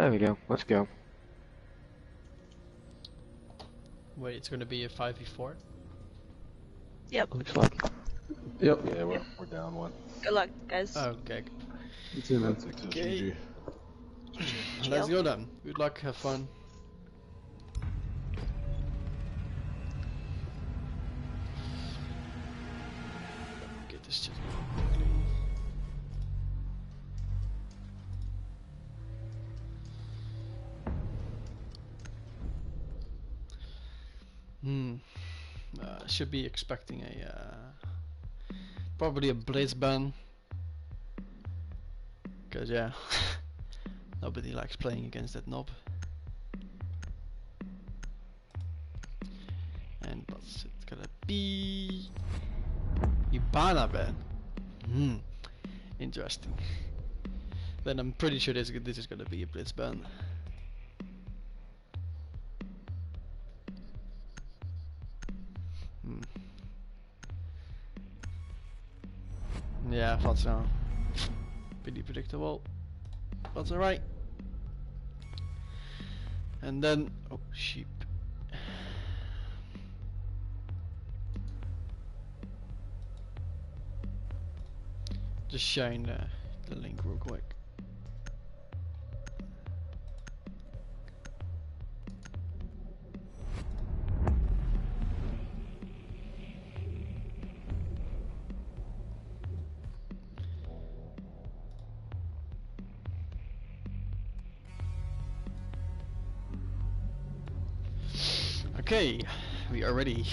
There we go. Let's go. Wait, it's gonna be a 5v4? Yep. Looks like. Yep. Yeah, we're down one. Good luck, guys. Okay. You too, man. Okay. GG. Let's go then. Good luck, have fun. Get this just quickly. Should be expecting a probably a blitz ban, cause yeah, nobody likes playing against that knob. And what's it gonna be? Ibana ban. Interesting. Then I'm pretty sure this is gonna be a blitz ban. Yeah, I thought so. Pretty predictable. That's alright. And then, oh, sheep. Just sharing the link real quick. Okay, we are ready.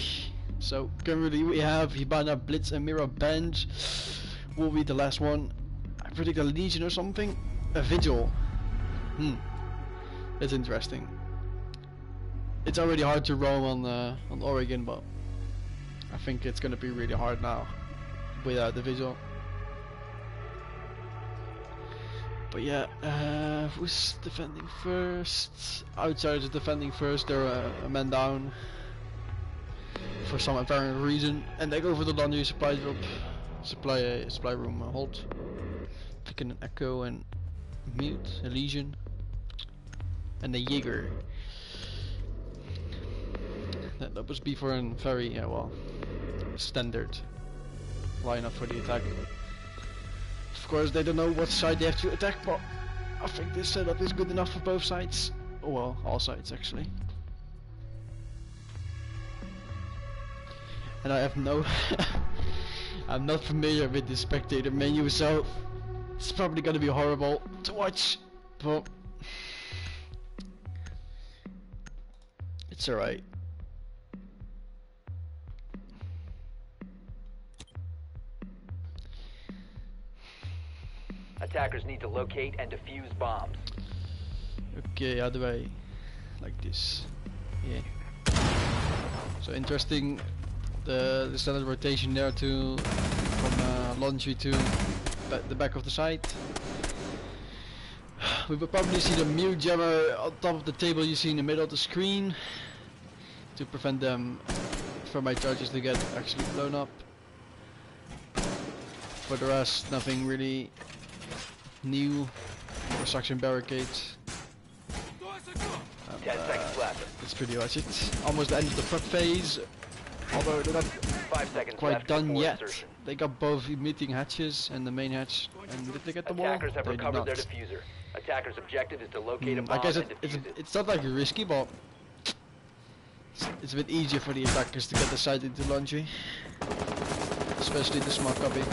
So currently we have Hibana, Blitz and Mirror banned. Will be the last one. I predict a Legion or something. A Vigil. That's interesting. It's already hard to roam on Oregon, but I think it's gonna be really hard now without the Vigil. But yeah, who's defending first? Outsiders defending first. They're a man down for some apparent reason, and they go for the laundry supply drop, supply room hold. Picking an Echo and mute a Legion and a Jaeger. That was before a very well standard lineup for the attack. Of course, they don't know what side they have to attack, but I think this setup is good enough for both sides. Well, all sides actually. And I have no... I'm not familiar with the spectator menu, so it's probably gonna be horrible to watch, but it's alright. Attackers need to locate and defuse bombs. Okay, how do I... like this? Yeah. So interesting, the standard rotation there to from laundry to the back of the site. We will probably see the mute jammer on top of the table you see in the middle of the screen to prevent them for my charges to get actually blown up. For the rest, nothing really new. Construction barricades. 10 seconds left. That's pretty much it. Almost the end of the prep phase. Although they're not 5 seconds quite left done before yet. insertion. They got both emitting hatches and the main hatch. And did they get the wall? Attackers have They did recovered not. their diffuser. Attackers' objective is to locate a bomb I guess and defuse it. it's not like risky, but it's a bit easier for the attackers to get the site into laundry. Especially the smart copy.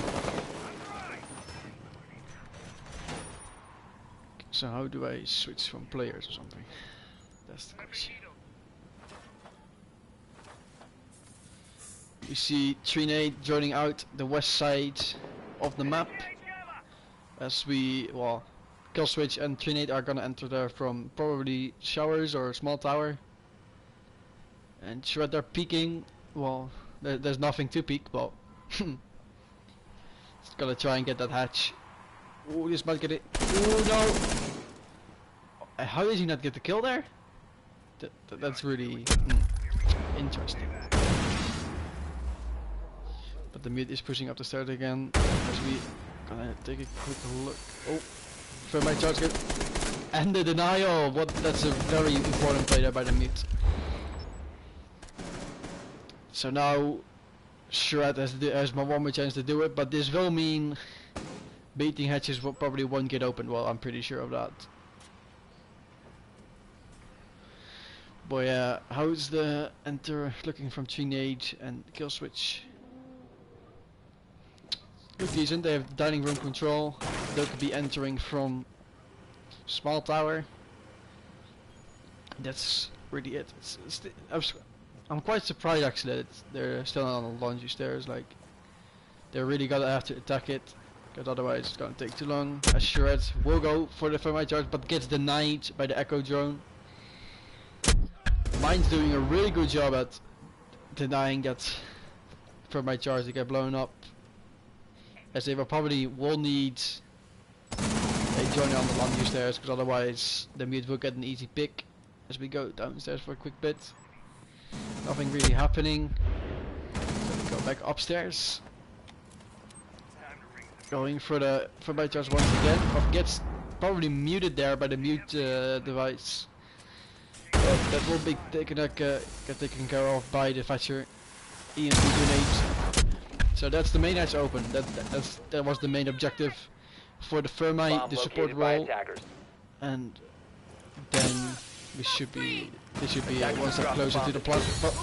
So how do I switch from players or something? That's the question. We see Trinade joining out the west side of the map. As we, well, Killswitch and Trinade are gonna enter there from probably showers or small tower. And Shredder peeking, well, there's nothing to peek, but it's gonna try and get that hatch. Oh, this might get it. Oh no! How did he not get the kill there? That's really interesting. But the mid is pushing up the stairs again. As we gonna take a quick look. Oh, for my charge get. And the denial, that's a very important play there by the mute. So now Shred has one more chance to do it, but this will mean beating hatches probably won't get opened. Well, I'm pretty sure of that. Boy, how's the enter looking from Teenage and kill switch? Look decent, they have dining room control. They could be entering from small tower. That's really it. I'm quite surprised actually that they're still on the laundry stairs. Like, they really gotta have to attack it, because otherwise it's gonna take too long. As Shred will go for the thermite charge, but gets denied by the echo drone. Mine's doing a really good job at denying that thermite charge to get blown up, as they will probably need a joiner on the laundry stairs, because otherwise the mute will get an easy pick. As we go downstairs for a quick bit, nothing really happening. So we go back upstairs, going for the thermite charge once again. Gets probably muted there by the mute device. That will be taken care of by the Thatcher EMP grenades. So that's the main hatch open. That was the main objective for the thermite, Bomb the support located by role, attackers. and then they should be one step drop closer the to the bomb. plant.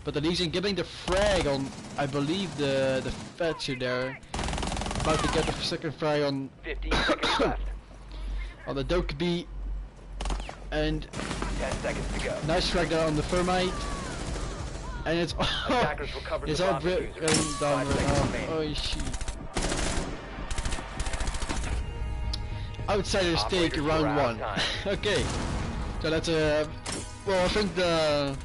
But the Legion getting the frag on, I believe the Thatcher there, about to get the second frag on 15 seconds left. on the Dokkaebi, and 10 seconds to go. nice frag there on the thermite. And it's Attackers recovered it's the all bomb going diffuser. down 5 right seconds now. remaining. Oh shit. Outsiders take Operators, round we're out of 1. time. Okay. So that's well, I think the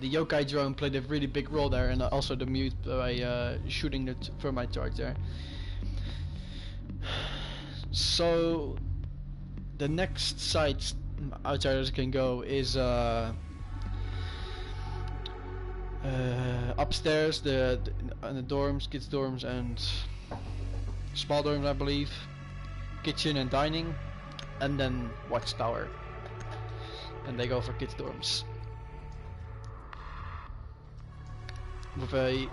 yokai drone played a really big role there, and also the mute by shooting the thermite charge there. So the next site outsiders can go is upstairs, the dorms, kids dorms and small dorms, I believe, kitchen and dining, and then watchtower, and they go for kids dorms with a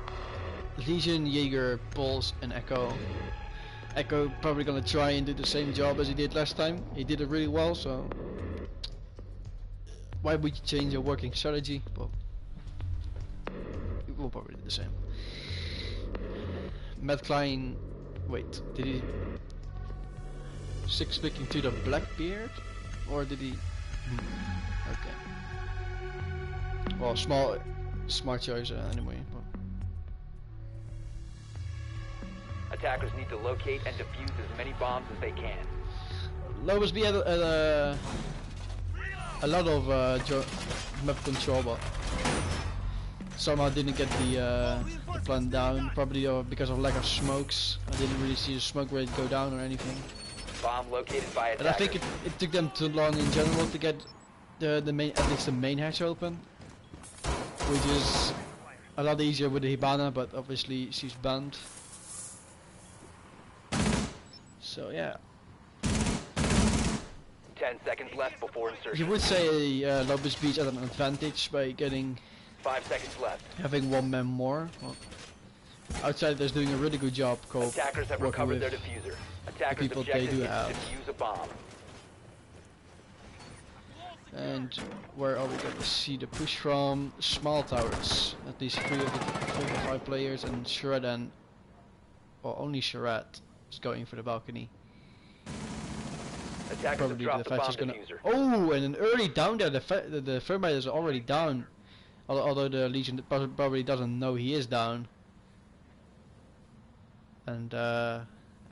Legion, Jaeger, Pulse and Echo. Echo probably gonna try and do the same job as he did last time. He did it really well, so why would you change your working strategy? Well, we'll probably do the same. Matt Klein, wait, did he six picking to the Blackbeard, or did he? Okay. Well, smart choice anyway. But Attackers need to locate and defuse as many bombs as they can. Lobos B had a lot of map control, but somehow didn't get the plan down. Probably because of lack of smokes. I didn't really see the smoke rate go down or anything. Bomb located by attackers. And I think it took them too long in general to get the main, at least the main hatch open, which is a lot easier with the Hibana, but obviously she's banned. So yeah. 10 seconds left before insertion. You would say Lobos Beach at an advantage by 5 seconds left. having one man more. Well, Outsiders doing a really good job. Attackers have working recovered their with diffuser. Attackers' people they objective do is have. to defuse a bomb. And where are we going to see the push from? Small towers. At least 3 of the 5 players, and Shred and well, only Shred is going for the balcony. Attackers have Probably dropped the the bomb Thatcher's gonna. diffuser. Oh, and an early down there. The thermite is already down. Although the Legion probably doesn't know he is down. And I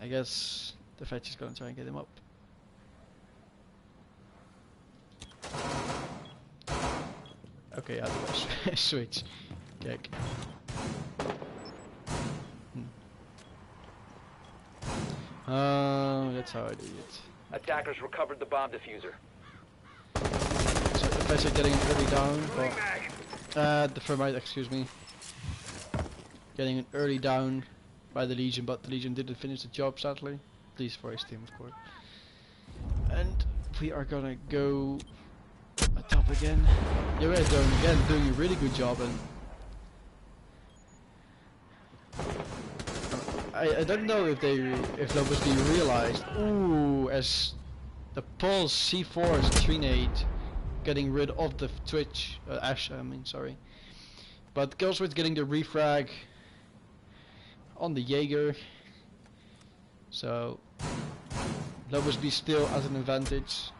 guess the Thatcher's gonna try and get him up. Okay, I'll do a switch. Kick. That's how I do it. Attackers recovered the bomb diffuser. So the Thatcher getting an early down. Well, the thermite, excuse me. Getting an early down by the Legion, but the Legion didn't finish the job, sadly. at least for his team, of course. And we are gonna go atop again. You're doing a really good job, and I don't know if Lobos B realized. Ooh, as the Pulse C4 is Trinade getting rid of the Twitch Ash. I mean, sorry. But Killswitch getting the refrag on the Jaeger. So Lobos B still at an advantage.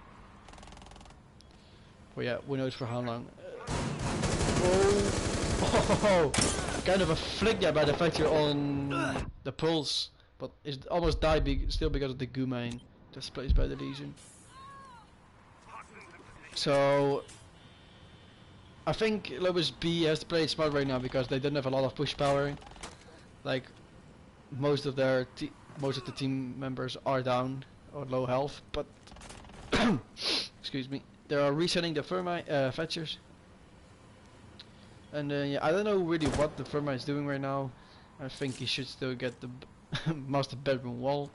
But yeah, who knows for how long. Oh, kind of a flick there by the Factor on the Pulse, but it almost died still because of the goo mine that's placed by the Legion. So I think Lobos B has to play it smart right now because they don't have a lot of push power. Like most of the team members are down or low health, but excuse me, they are resetting the fetchers. And yeah, I don't know really what the Firma is doing right now. I think he should still get the master bedroom wall.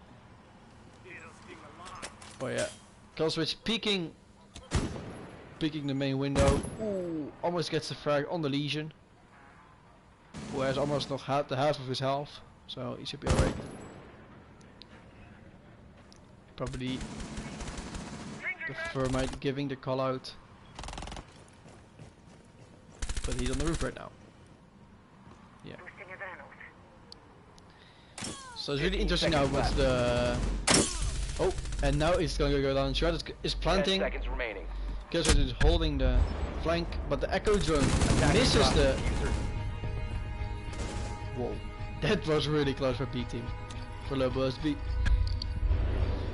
Oh yeah, Killswitch peeking the main window. Ooh, almost gets the frag on the Legion, who has almost not had the half of his health, so he should be alright. Probably the Firmite giving the call out. But he's on the roof right now. Yeah. So it's really interesting now with the... Oh, and now it's gonna go down. Shred is planting. 10 seconds remaining. Killswitch is holding the flank, but the Echo drone misses the... Whoa. That was really close for B team. For Lobos B.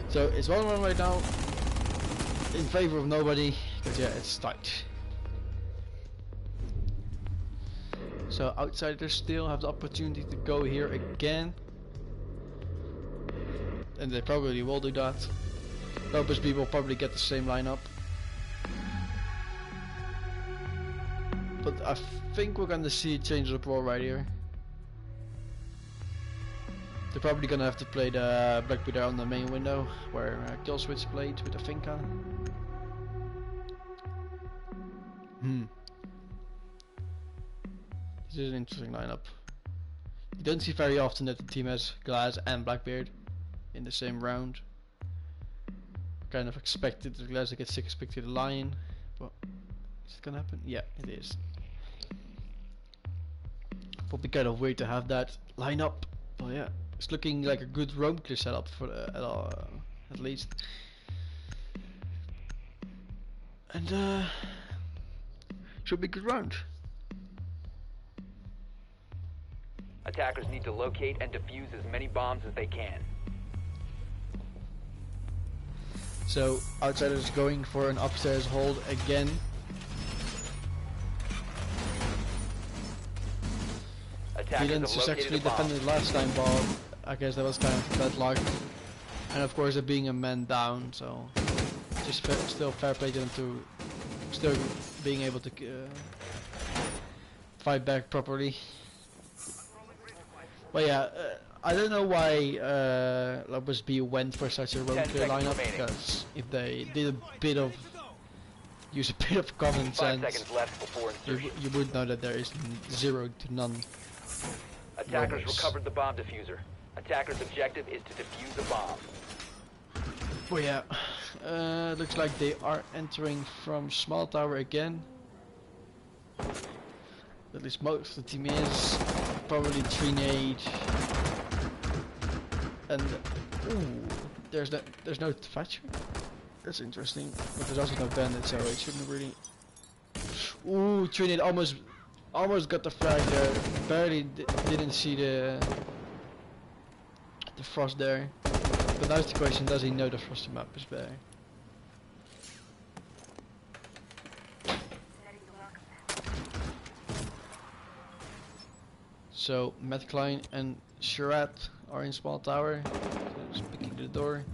So it's 1-1 right now. In favor of nobody. Because yeah, it's tight. So outsiders still have the opportunity to go here again, and they probably will do that. Lobos B will probably get the same lineup, but I think we're gonna see a change of role right here. They're probably gonna have to play the Blackbeard on the main window, where Killswitch played with the Finka. This is an interesting lineup. You don't see very often that the team has Glass and Blackbeard in the same round. Kind of expected the Glass to get 6 picked to the Lion, but is it gonna happen? Yeah, it is. Probably kind of weird to have that lineup, but yeah, it's looking like a good roam clear setup for at least. And should be a good round. Attackers need to locate and defuse as many bombs as they can. So outsiders going for an upstairs hold again. He didn't successfully defend it last time, but I guess that was kind of bad luck. And of course, it being a man down, so just still fair play to them to still being able to fight back properly. But yeah, I don't know why Lobos B went for such a roam clear lineup, because if they did use a bit of common sense, you would know that there is 0 to none. Attackers recovered the bomb diffuser. Attackers' objective is to defuse the bomb. Well, yeah, looks like they are entering from small tower again. At least most of the team is. Probably Trinade. And ooh, there's no Thatcher. That's interesting. But there's also no bandit, so it shouldn't really. Ooh, Trinade almost got the frag there. Barely didn't see the frost there. But that's the question: does he know the frosty map is there? So Matt Klein and Sherrod are in small tower, so picking the door.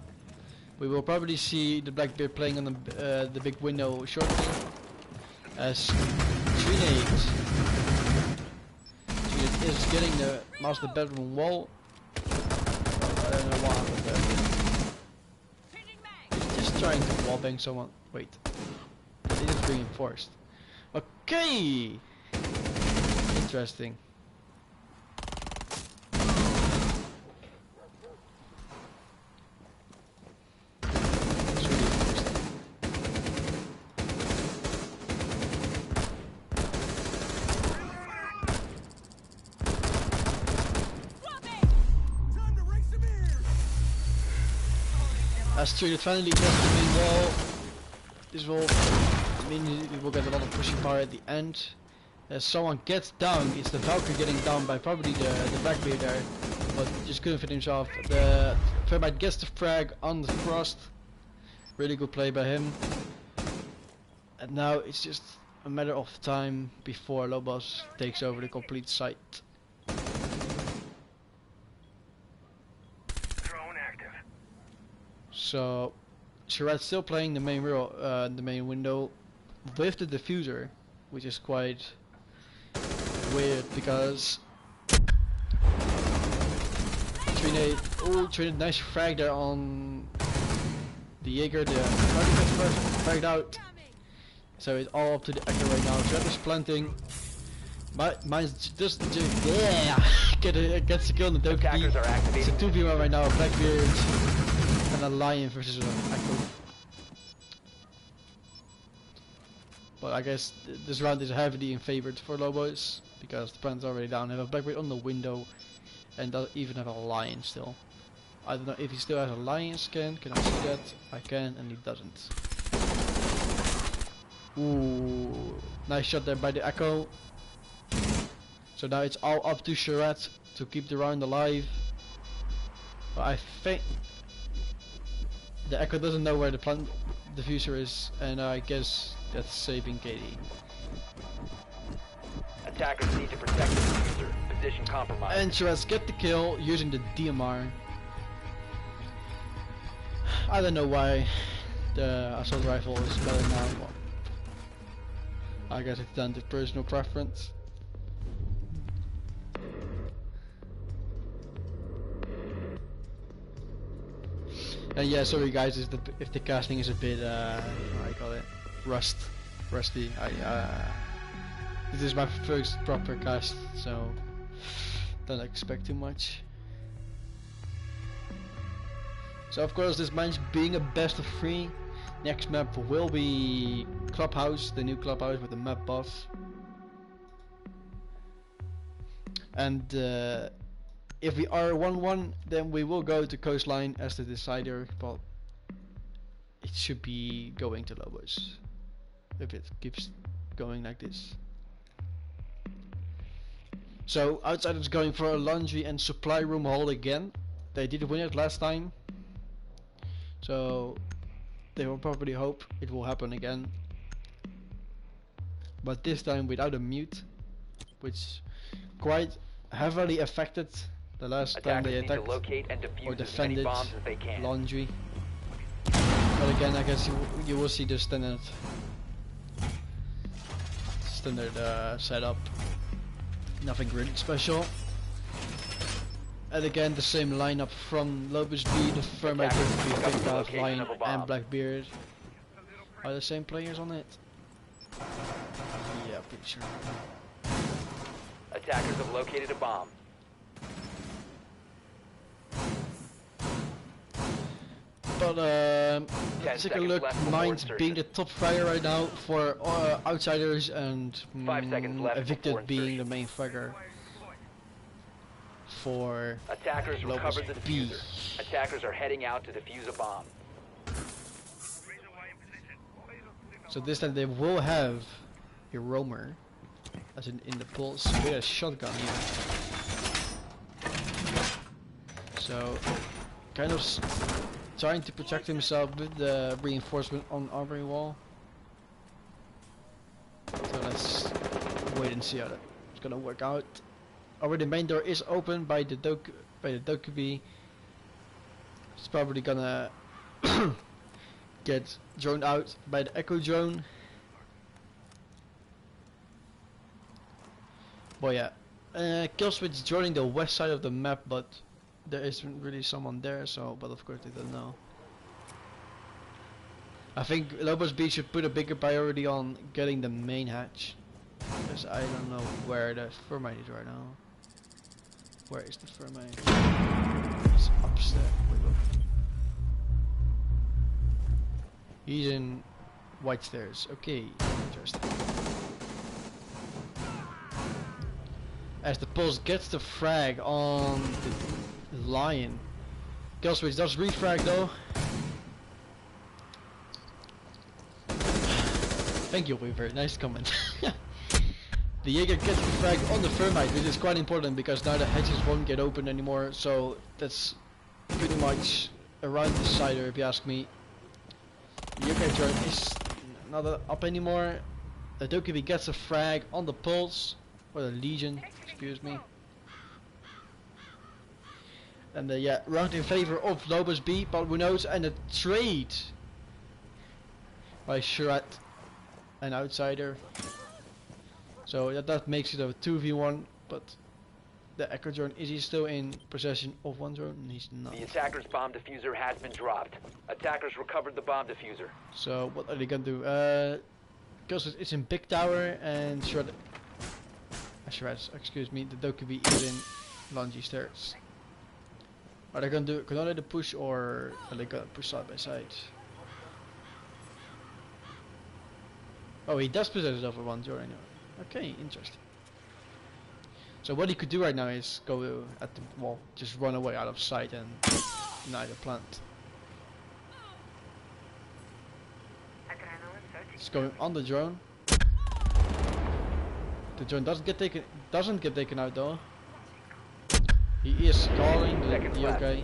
We will probably see the Blackbeard playing on the big window shortly, as Trinade is getting the master bedroom wall. I don't know what happened there. trying to wallbang someone. Wait. It is reinforced. Okay! Interesting. It's really interesting. As Trigger finally gets the main wall, this will mean we will get a lot of pushing power at the end. As someone gets down, it's the Valkyrie getting down by probably the Blackbeard there, but just couldn't fit himself. The Thermite gets the frag on the Frost. Really good play by him. And now it's just a matter of time before Lobos takes over the complete site. So, Shirat's still playing the main the main window with the diffuser, which is quite weird because Trinate, nice frag there on the Jaeger. The target gets first fragged out, so it's all up to the Echo right now. Shirat is planting. Mine's just gets the kill on the Doki. It's a 2v1 right now. Blackbeard and a Lion versus an Echo. But I guess this round is heavily in favored for Lobos because the plan's already down. Have a Blackbeard on the window and does even have a Lion still. I don't know if he still has a Lion skin. Can I see that? I can, and he doesn't. Ooh, nice shot there by the Echo. So now it's all up to Shirat to keep the round alive. But I think the Echo doesn't know where the plant diffuser is, and I guess that's saving KD. Attackers need to protect the diffuser. Position compromised. And Shirat get the kill using the DMR. I don't know why the assault rifle is better now. Well, I guess it's down to personal preference. And yeah, sorry guys, if the casting is a bit, how do you call it, rusty. This is my first proper cast, so don't expect too much. So of course, this mine's being a best of 3. Next map will be Clubhouse, the new Clubhouse with the map boss. And if we are 1-1, then we will go to Coastline as the decider, but it should be going to Lobos if it keeps going like this. So Outsiders going for a laundry and supply room hold again. They did win it last time, so they will probably hope it will happen again, but this time without a mute, which quite heavily affected the last time they attacked or defended laundry. But again, I guess you will see the standard setup. Nothing really special. And again, the same lineup from Lobos B, the Thermite with the Lion and Blackbeard. Are the same players on it? Yeah, pretty sure. Attackers have located a bomb. But let's take a look. Mine's being the top fragger right now for Outsiders, and 5 seconds left Evicted being the main fragger for Attackers Lobos recovered the B. diffuser. Attackers are heading out to defuse a bomb. So this time they will have a roamer, as in the pulse, with a shotgun here. So kind of trying to protect himself with the reinforcement on armory wall. So let's wait and see how that's gonna work out. Already the main door is open by the Dokubi. It's probably gonna get droned out by the Echo drone. But yeah, kill switch joining the west side of the map, but there isn't really someone there, so, but of course they don't know. I think Lobos B should put a bigger priority on getting the main hatch. Because I don't know where the thermite is right now. Where is the thermite? It's upstairs. Wait, look. He's in white stairs. Okay, interesting. As the pulse gets the frag on the lion. Kill switch does refrag though. Thank you, Weaver. Nice comment. The Jaeger gets the frag on the thermite, which is quite important because now the hatches won't get open anymore. So that's pretty much around the cider, if you ask me. The Jaeger turn is not up anymore. The Dokkaebi gets a frag on the pulse, or the Legion, excuse me. And yeah, round in favor of Lobos B, but who knows? And a trade by Shurat, an outsider. So that makes it a 2v1, but the Echo drone, is he still in possession of one drone? He's not. The attacker's bomb diffuser has been dropped. Attackers recovered the bomb diffuser. So what are they gonna do? Because it's in big tower and Shurat, excuse me, the Dokkaebi is in Lungy stairs. Are they gonna do the push, or are they gonna push side by side? Oh, he does possess it over one door anyway. Okay, interesting. So what he could do right now is go at the wall, just run away out of sight and deny the plant. It's going on the drone. The drone doesn't get taken out though. He is calling the okay.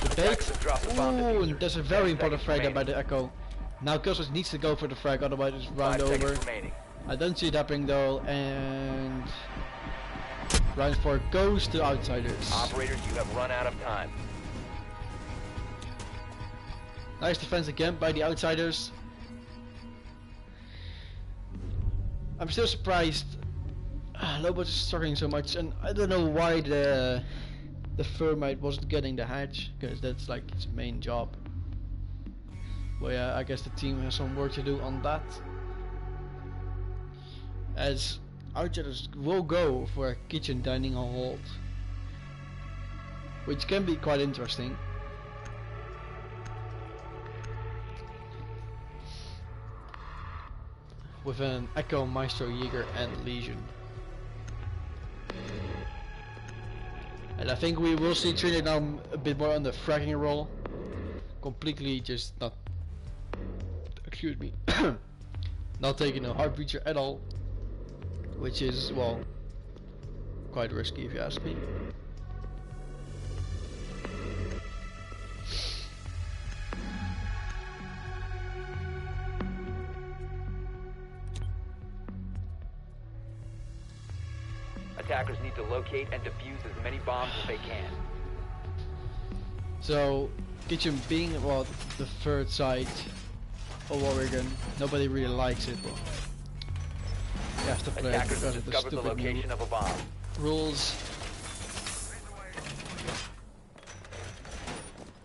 The bait. Ooh, and there's a very important frag there by the Echo. Now Killswitch needs to go for the frag, otherwise it's round over. I don't see it happening though, and round 4 goes to outsiders. Operators, you have run out of time. Nice defense again by the outsiders. I'm still surprised Lobos is struggling so much, and I don't know why the thermite wasn't getting the hatch, because that's like its main job. Well, yeah, I guess the team has some work to do on that. As outsiders will go for a kitchen dining hall hold, which can be quite interesting. With an Echo, Maestro, Jaeger and Legion. And I think we will see Trinity now a bit more on the fragging role. Completely just not, excuse me, not taking a hard breacher at all. Which is, well, quite risky if you ask me. Attackers need to locate and defuse as many bombs as they can. So, kitchen being, well, the third side of Oregon, nobody really likes it, but you have to play it because of the discovered the stupid location of a bomb. rules.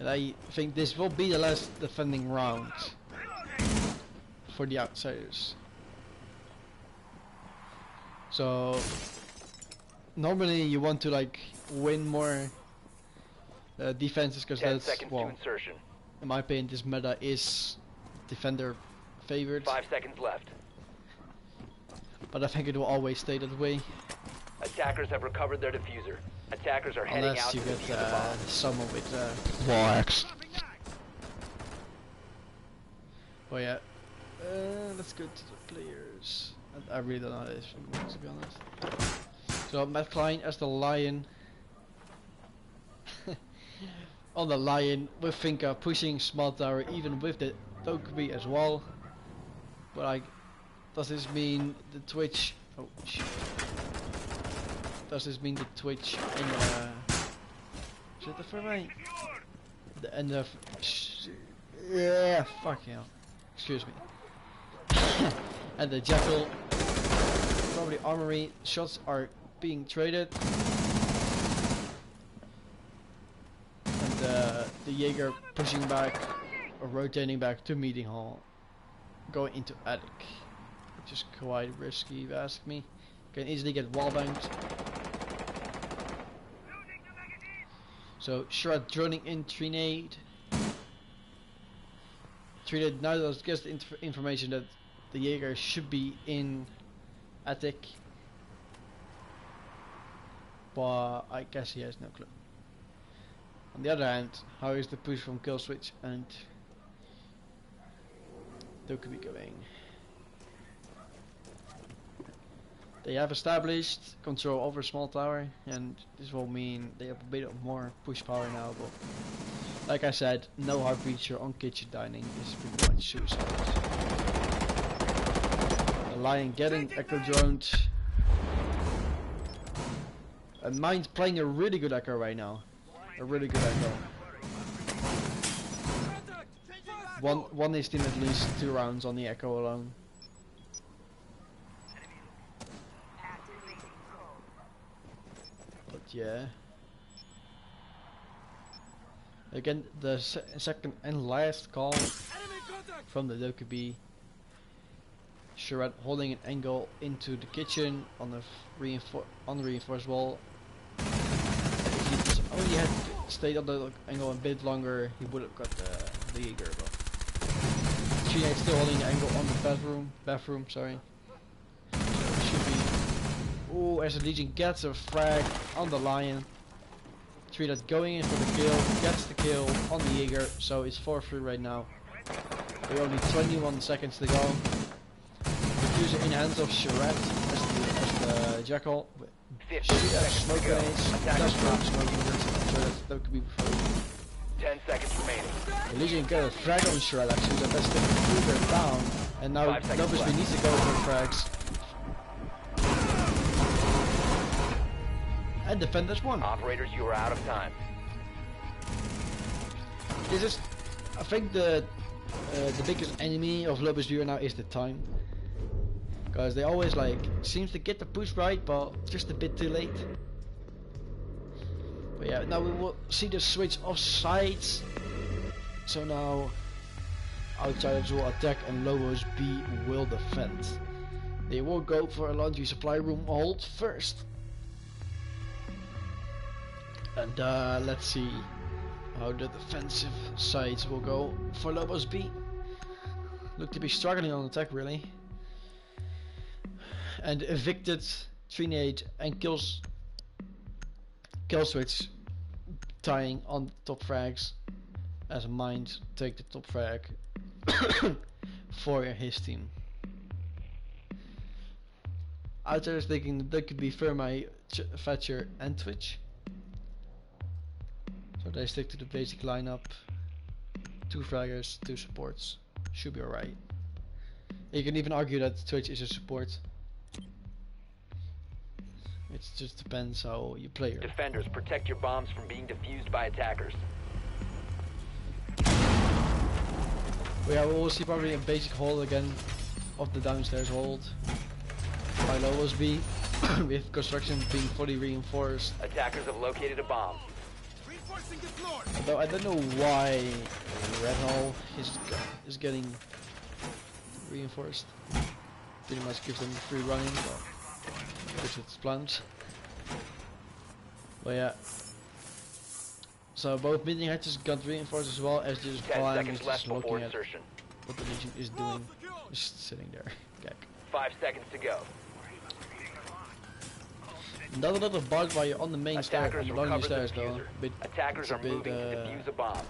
And I think this will be the last defending round for the outsiders. So normally you want to like win more defenses, because that's, well, in my opinion, this meta is defender favored. 5 seconds left. But I think it will always stay that way. Attackers have recovered their diffuser. Attackers are heading Unless out you to get defuse the bomb. someone with wall axe. Oh yeah. Let's go to the players. I really don't know how this works, to be honest. So Matt Klein as the Lion. On the Lion with Finka pushing small tower, even with the Dokkaebi as well. But like, does this mean the Twitch? Oh shit. Does this mean the Twitch in is it the thermite? The end of yeah, fuck hell. Excuse me. And the Jackal, probably armory shots are being traded. And the Jaeger pushing back or rotating back to meeting hall, going into attic, which is quite risky if you ask me. Can easily get wall banged. So Shred droning in Trinade. Trinade now gets the information that the Jaeger should be in attic, but I guess he has no clue. On the other hand, how is the push from kill switch and Dokubi going? They have established control over small tower, and this will mean they have a bit of more push power now, but like I said, no hard breacher on kitchen dining is pretty much suicide. The Lion getting echo droned, and mine's playing a really good echo right now. A really good echo. One is in at least 2 rounds on the echo alone. But yeah. Again, the second and last call from the Dokubi. Charette holding an angle into the kitchen on the reinforced wall. If he only had stayed on the angle a bit longer, he would have got the Jaeger. But Trinade's still holding the angle on the bathroom. Sorry. So it should be. Ooh, as the Legion gets a frag on the Lion. Trinade going in for the kill, gets the kill on the Jaeger, so it's 4-3 right now. There are only 21 seconds to go. Diffuser in hands of Charette as the Jackal. Smoke grenades, does drop smoke grenades, so that could be before. 10 seconds remaining. The Legion get a frag on Charette actually, so that's the diffuser down. And now Lobos B needs to go for frags. And defenders won. Operators, you are out of time. This is, I think the biggest enemy of Lobos B now is the time. Because they always seems to get the push right, but just a bit too late. But yeah, now we will see the switch of sides. So now outsiders will attack and Lobos B will defend. They will go for a laundry supply room hold first. And let's see how the defensive sides will go for Lobos B. Look to be struggling on attack really. And evicted Trinade and kill switch tying on the top frags as Mind take the top frag for his team. Outsiders thinking that could be Fermi, Thatcher and Twitch. So they stick to the basic lineup. 2 fraggers, 2 supports. Should be alright. You can even argue that Twitch is a support. It just depends how you play her. Defenders, protect your bombs from being defused by attackers. But yeah, we will see probably a basic hold again of the downstairs hold by Lobos B with construction being fully reinforced. Attackers have located a bomb. Although I don't know why Red Hall is getting reinforced. Pretty much gives them free running, which it's planned. But yeah. So both meeting hatches got reinforced as well as just 10 seconds left just before looking at insertion. what the Legion is doing. Just sitting there. Gag. 5 seconds to go. Not a lot of bugs while you're on the main stair, on Attackers the lonely recover the stairs though. diffuser. Attackers are moving to defuse a bomb.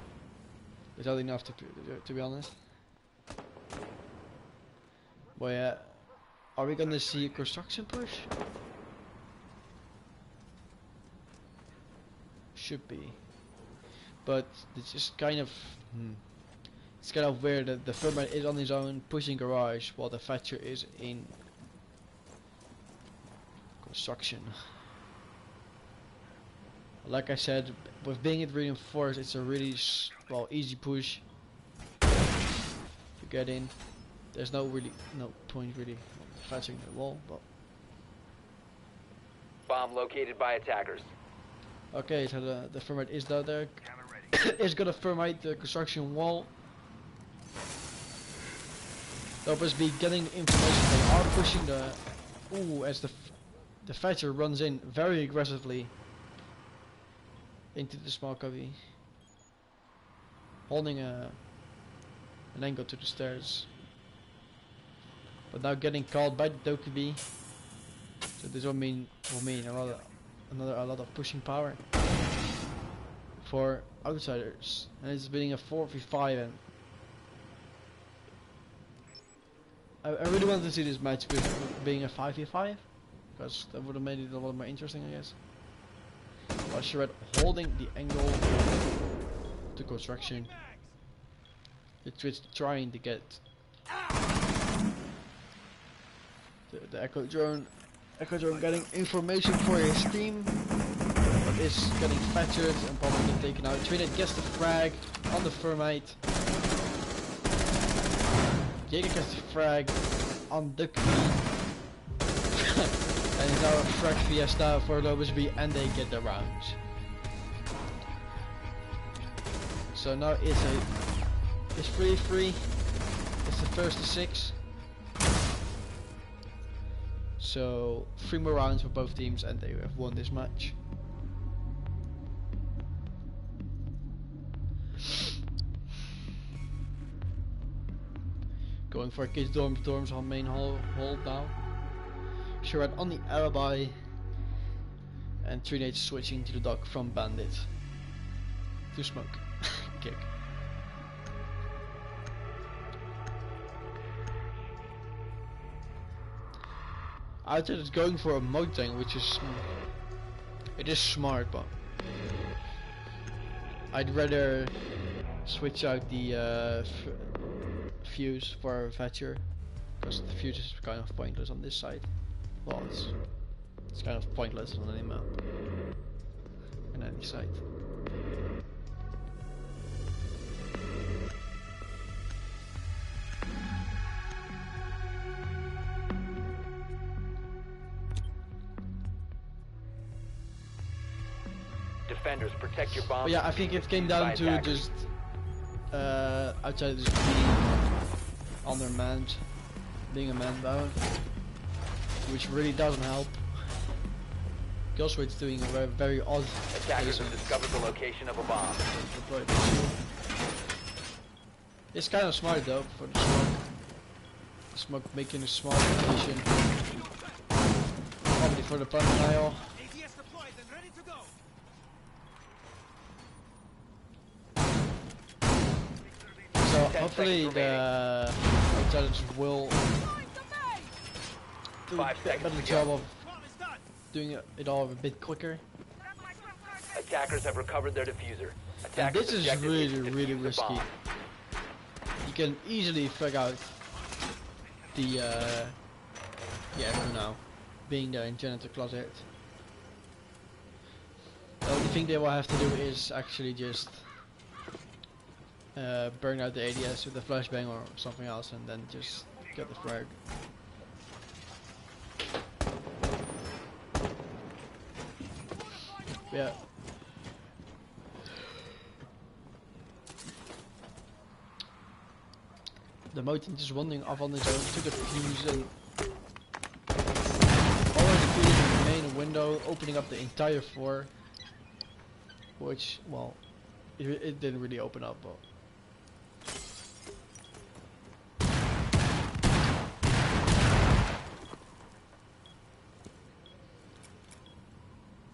It's not enough to be honest. But yeah, are we gonna see a construction push? Should be, but it's just kind of it's kind of weird that the Furman is on his own pushing garage while the Thatcher is in construction. Like I said, with being it reinforced, it's a really easy push to get in. There's no point really Thatching the wall, but Bomb located by attackers. okay, so the Furman is down there. is gonna thermite the construction wall. Lobos B getting information. They are pushing the. Ooh, as the Thatcher runs in very aggressively into the small cubby, holding an angle to the stairs. But now getting called by the Dokubi. So this will mean a lot of pushing power for outsiders, and it's being a 4v5, and I really wanted to see this match being a 5v5, because that would have made it a lot more interesting, I guess. But Shred holding the angle to construction. The Twitch trying to get the Echo Drone getting information for his team, but is getting fractured and probably getting taken out. Trinidad gets the frag on the thermite. Jaeger gets the frag on the key. And it's now a frag fiesta for Lobos B, and they get the rounds. So now it's 3-3. It's the first to 6. So 3 more rounds for both teams, and they have won this match. Going for kids dorms on main hall now. Sherrod on the alibi, and Trinate switching to the dock from Bandit to Smoke. Kick. Outside is going for a Motang, which is smart, but I'd rather switch out the fuse for Thatcher, because the fuse is kind of pointless on this side. Well, it's kind of pointless on any map, on any side. Defenders, protect your bomb. But yeah, I think it came down to just outsiders being undermanned, being a man down, which really doesn't help. Killswitch doing a very odd. Attackers have discovered the location of a bomb. It's kind of smart though for the smoke. The smoke making a small location. Probably for the plant tile. So hopefully the outsiders will do a better job of doing it all a bit quicker. Attackers have recovered their diffuser. And this is really risky. You can easily figure out the for now, being there in janitor closet. The only thing they will have to do is actually just burn out the ADS with a flashbang or something else, and then just get the frag. Yeah. The Motin just wandering off on his own to the fuse and already defusing the main window, opening up the entire floor, which, well, it didn't really open up, but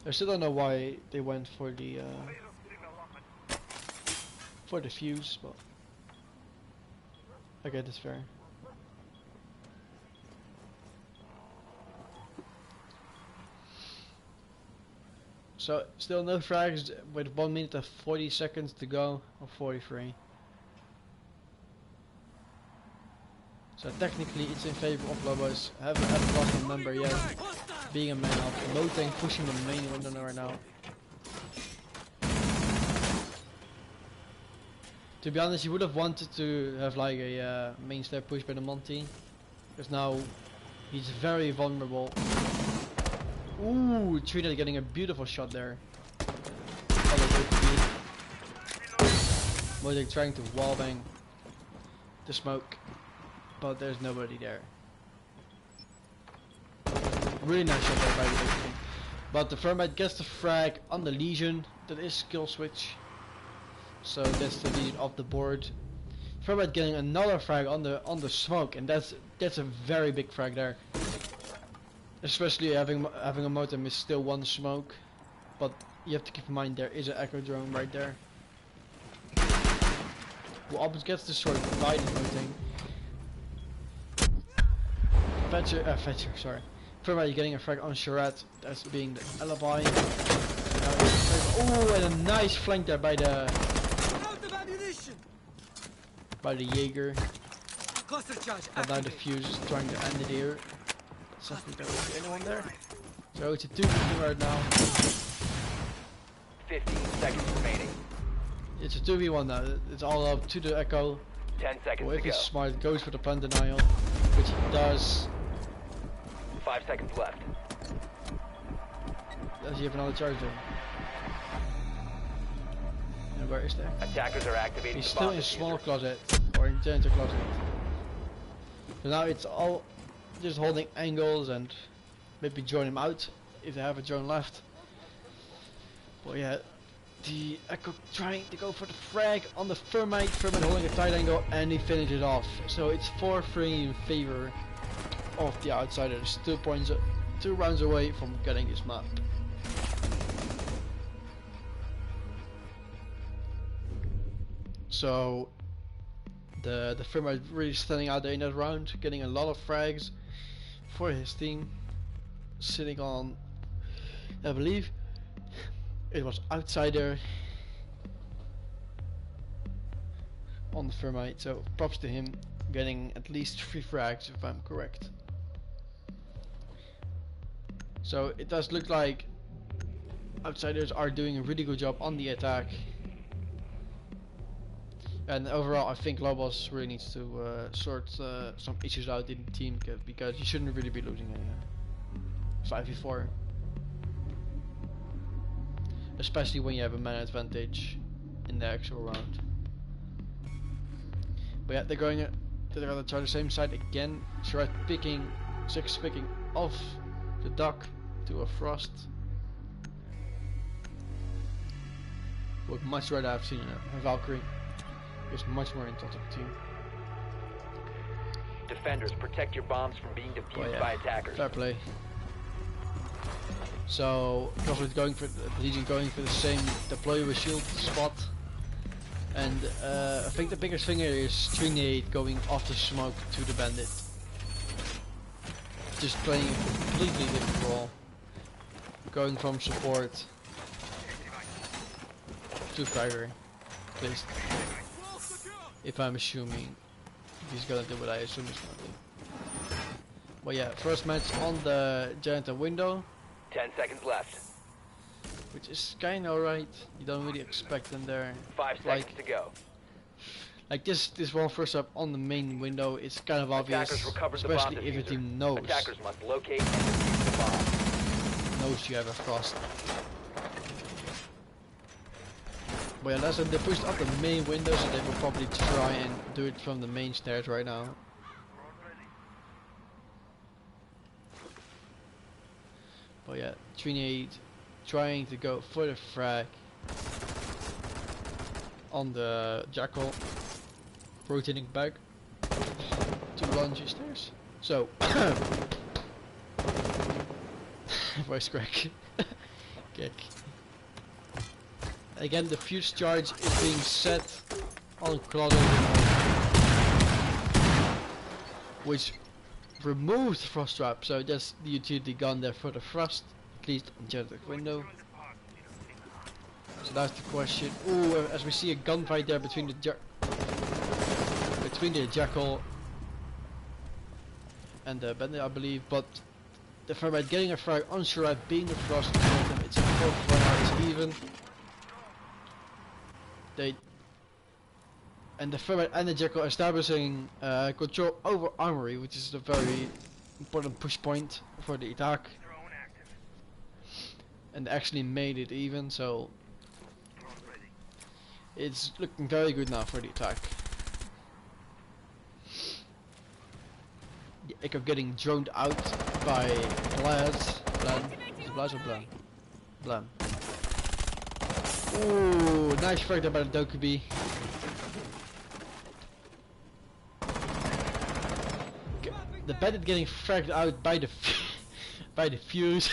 I still don't know why they went for the fuse, but I get it's fair. So still no frags with 1 minute and 40 seconds to go, or 43. So technically it's in favor of Lobos. Haven't lost a member yet. Being a man up. Motang pushing the main window right now. To be honest, you would have wanted to have like a main stair push by the Monty, because now he's very vulnerable. Ooh, Trinidad getting a beautiful shot there. where they're trying to wallbang the smoke, but there's nobody there. Really nice shot there by the way. But the Thermite gets the frag on the Legion. That is kill switch. So that's the Legion off the board. Thermite getting another frag on the smoke, and that's a very big frag there. Especially having a Motem is still one smoke, but you have to keep in mind there is an echo drone right there. Who almost gets destroyed by the Motem. Fetcher, sorry. Thermite getting a frag on Charette, that's being the alibi. Oh, and a nice flank there by the Jaeger. And now the fuse is trying to end it here. So I think there won't be anyone there. So it's a 2v2 right now. 15 seconds remaining. It's a 2v1 now. It's all up to the Echo. 10 seconds Well, if to he's go. smart, goes for the plant denial, which he does. 5 seconds left. Does he have another charge though? And where is that? Attackers are activating He's the still bomb in diffuser. small closet, or in janitor closet. So now it's all just holding angles and maybe join him out if they have a drone left. But yeah, the Echo trying to go for the frag on the Thermite holding a tight angle, and he finishes off. So it's 4-3 in favor of the Outsiders. 2 rounds away from getting this map. So the Thermite really standing out there in that round, getting a lot of frags for his team, sitting on, I believe it was Outsider on the Thermite, so props to him, getting at least 3 frags if I'm correct. So it does look like Outsiders are doing a really good job on the attack. And overall, I think Lobos really needs to sort some issues out in the team, because you shouldn't really be losing a 5v4. Especially when you have a man advantage in the actual round. But yeah, they're gonna try the same side again. Charette picking off the duck to a Frost. Would much rather have seen a Valkyrie. Is much more into the team. Defenders, protect your bombs from being defused by attackers. Fair play. So, Legion going for the same deploy with shield spot. And I think the biggest thing here is Trinade going off the smoke to the bandit. Just playing a completely different role. Going from support to fragger, at least. If I'm assuming he's gonna do what I assume he's gonna do. Well yeah, first match on the janitor window. 10 seconds left. Which is kinda alright. You don't really expect them there. 5 seconds to go. Like this one first up on the main window, it's kind of obvious. Attackers recovered the bomb Especially if your diffuser. team knows. Attackers must locate and defuse the bomb. Knows you have a Frost. But yeah, listen, they pushed up the main window, so they will probably try and do it from the main stairs right now. But yeah, Trinade trying to go for the frag on the Jackal, rotating back to launch his stairs. So, voice crack, kick. Again, the fuse charge is being set on Closet, which removes the frost trap, so that's the utility gun there for the frost, at least on Janitor's window. So that's the question. Ooh, as we see a gunfight there between the Jackal and the Bandit, I believe, but the Thermite getting a frag on Charette, being the frost, it's a 4-4 now, it's even. And the Thermite and the Jackal establishing control over Armory, which is a very important push point for the attack. And they actually made it even, so It's looking very good now for the attack. The Echo getting droned out by Blaz. Blam. Is it Blaz or Blam? Blam. Ooh, nice frag there by the Dokubi. The bandit getting fragged out by the by the fuse.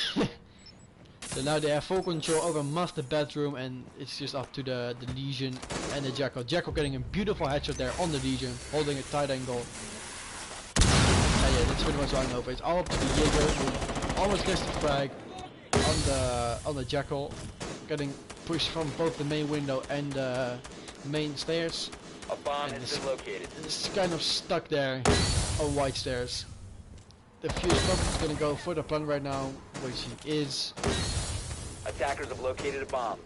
So now they have full control over master bedroom, and it's just up to the Legion and the Jackal. Jackal getting a beautiful headshot there on the Legion, holding a tight angle. Yeah, that's pretty much all I know. But it's all up to the Jaeger, who almost gets the frag on the Jackal, getting pushed from both the main window and the main stairs. A bomb has been located. It's kind of stuck there on white stairs. The fuse prophet is gonna go for the plan right now, which he is. Attackers have located a bomb.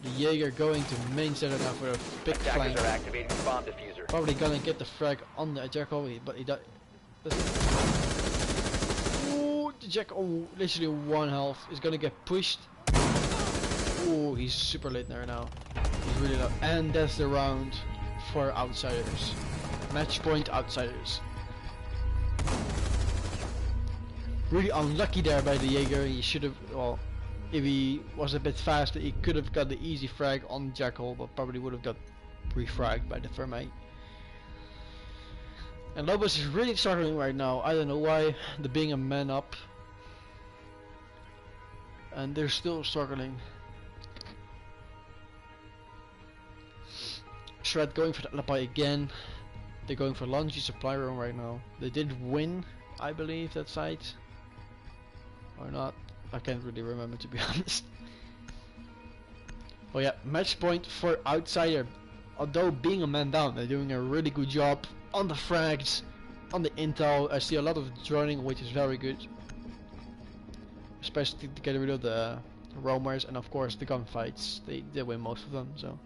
The Jaeger going to main center now for a big Attackers flank. are activating the bomb diffuser. Probably gonna get the frag on the Jackal, but he does. Ooh, the Jackal, literally 1 health, is gonna get pushed. Ooh, he's super late there now. He's really low. And that's the round for Outsiders. Match point Outsiders. Really unlucky there by the Jaeger. He should have, well, if he was a bit faster, he could have got the easy frag on Jackal, but probably would have got refragged by the Thermite. And Lobos is really struggling right now. I don't know why. They're being a man up, and they're still struggling. Shred going for the alibi again. They're going for laundry supply room right now. They did win, I believe, that site. Or not. I can't really remember, to be honest. Oh yeah, match point for Outsider. Although being a man down, they're doing a really good job on the frags, on the intel. I see a lot of droning, which is very good. Especially to get rid of the roamers and of course the gunfights. They win most of them, so.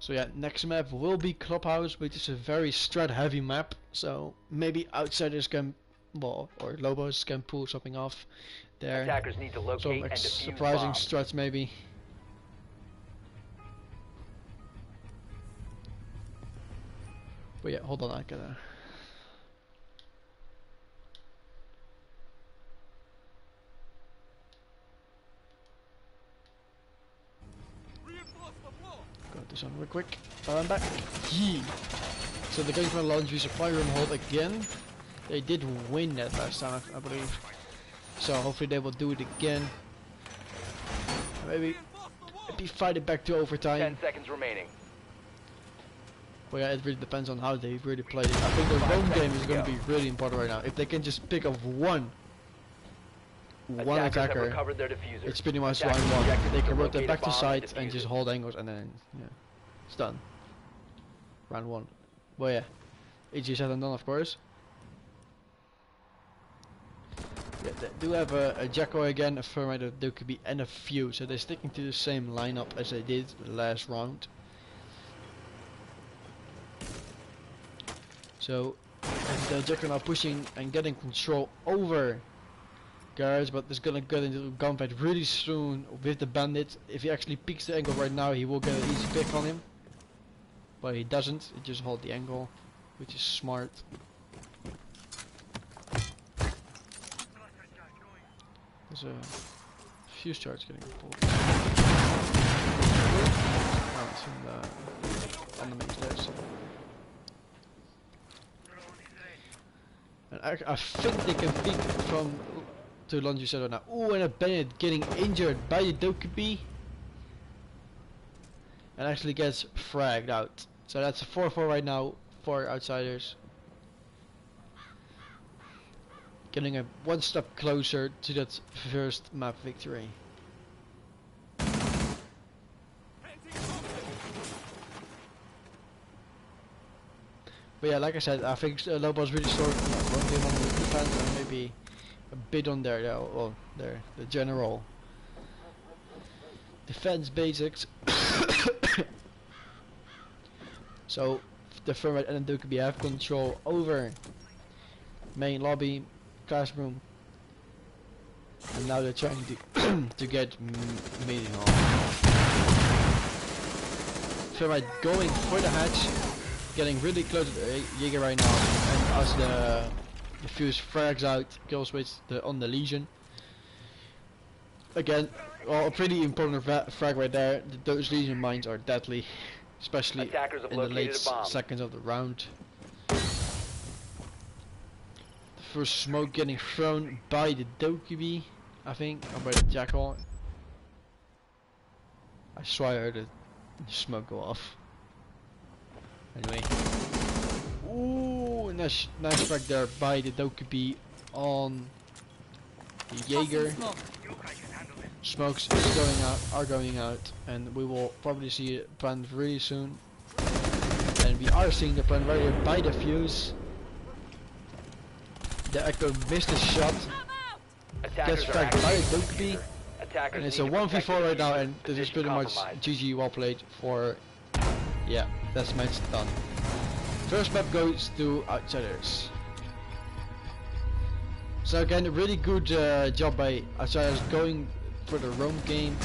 So yeah, next map will be Clubhouse, which is a very strat heavy map, so maybe Outsiders can, well, or Lobos can pull something off there. Attackers need to locate Some and defuse surprising bomb. struts maybe. But yeah, hold on, I gotta... Got this on real quick. I'm back. Yee. So they're going for a laundry supply room hold again. They did win that last time, I believe. So hopefully they will do it again. Maybe fight it back to overtime. 10 seconds remaining. Well, yeah, it really depends on how they really play it. I think the roam game is going to be really important right now. If they can just pick up one Attackers have attacker, recovered their diffuser. it's pretty much Attackers round one. objective They is can to rotate locate back a to bomb side defuse and it. just hold angles, and then yeah, it's done. Round one. Well, yeah, easier said than done, of course. Yeah, they do have a Jacko again, a Thermite, a Dokubi, and a Few, so they're sticking to the same lineup as they did the last round. So the Jacko now pushing and getting control over guards, but is gonna get into a gunfight really soon with the bandit. If he actually peeks the angle right now, he will get an easy pick on him. But he doesn't, he just holds the angle, which is smart. There's a fuse charge getting pulled. Oh, it's on the main stairs. And I think they can peek from to laundry shadow now. Ooh, and a bandit getting injured by the Dokubi. And actually gets fragged out. So that's a 4-4 right now for Outsiders. Getting a one step closer to that first map victory. But yeah, like I said, I think Lobos really sort of won't give on the defense and maybe a bit on their, well, the general defense basics. So the firmware and the DokuB have control over main lobby, classroom, and now they're trying to to get meeting hall. Firmware going for the hatch, getting really close to the Jaeger right now, and as the fuse frags out, kill switch on the Legion. Again, well, a pretty important frag right there. Those Legion mines are deadly, especially Attackers have in the late located a bomb. seconds of the round. The first smoke getting thrown by the DokuB, I think, or by the Jackal. I swear I heard the smoke go off. Anyway. Ooh, nice frag there by the DokuB on the Jaeger. Smokes are going out, and we will probably see it plant really soon. And we are seeing the plant right here by the fuse. The Echo missed his shot. Gets fragged by the DokuB. And it's a 1v4 right now, and this is pretty much GG, well played for, yeah, that's match done. First map goes to Outsiders. So again, a really good job by Outsiders going for the roam game.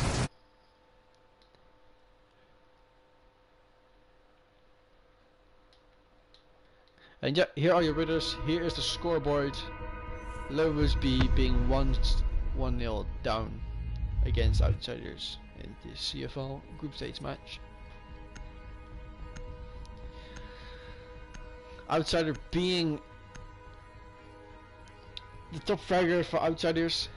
And yeah, here are your winners. Here is the scoreboard. Lobos B being 1-0 down against Outsiders in the CFL group stage match. Outsider being the top fragger for Outsiders.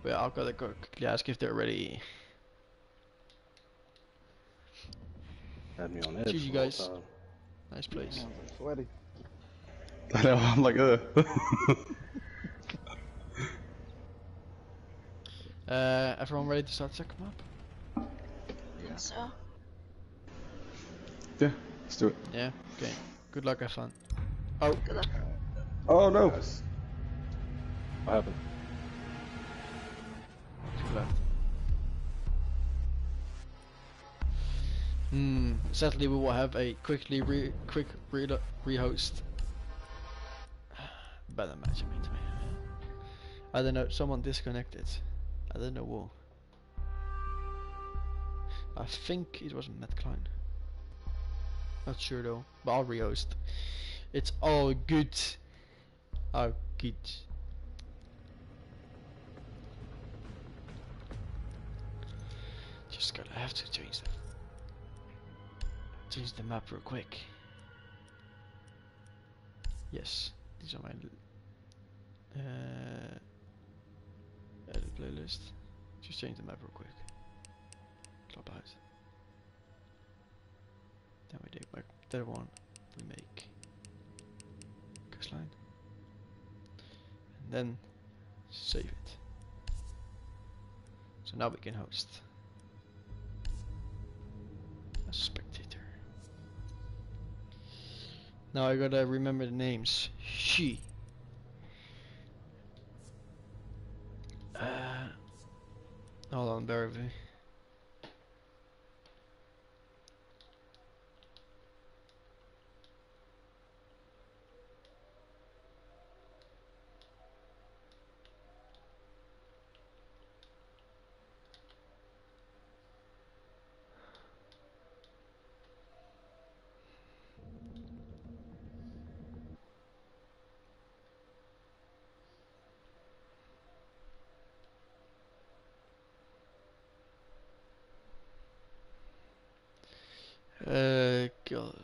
But I'll gotta go quickly ask if they're ready. Had me on edge. GG guys. Nice place. Sweaty. I know, I'm like, Everyone ready to start second map? Yeah. So. Yeah, let's do it. Yeah, okay. Good luck, have fun. Oh. Good luck. Oh no! What happened? Left. Sadly we will have a quick rehost. Better match, I don't know, someone disconnected. I don't know who. I think it was Matt Klein. Not sure though, but I'll rehost. It's all good. All good. Just gotta have to change the map real quick. Yes, these are my edit playlist. Just change the map real quick. Clubhouse. Then we take back that one. We make coastline, and then save it. So now we can host a spectator. Now I gotta remember the names. She. Hold on, bear with me. God.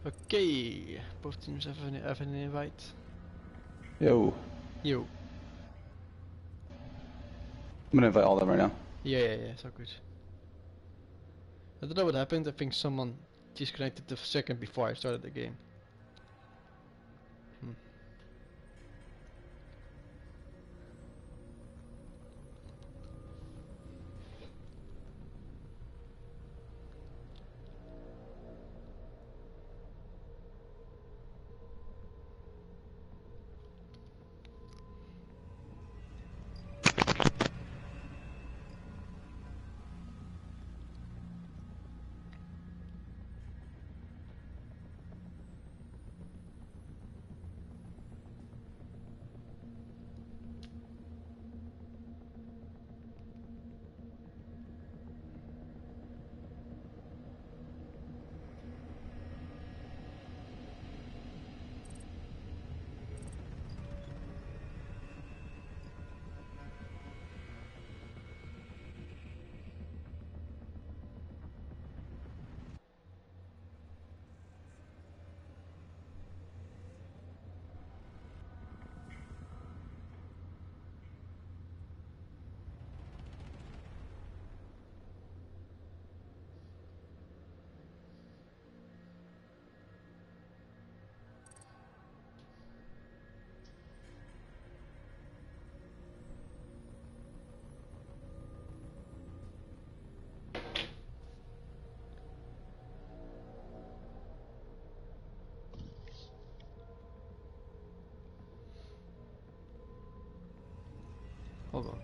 Okay, both teams have an invite. Yo. Yo. I'm gonna invite all of them right now. Yeah, so good. I don't know what happened. I think someone disconnected the second before I started the game. Hold on.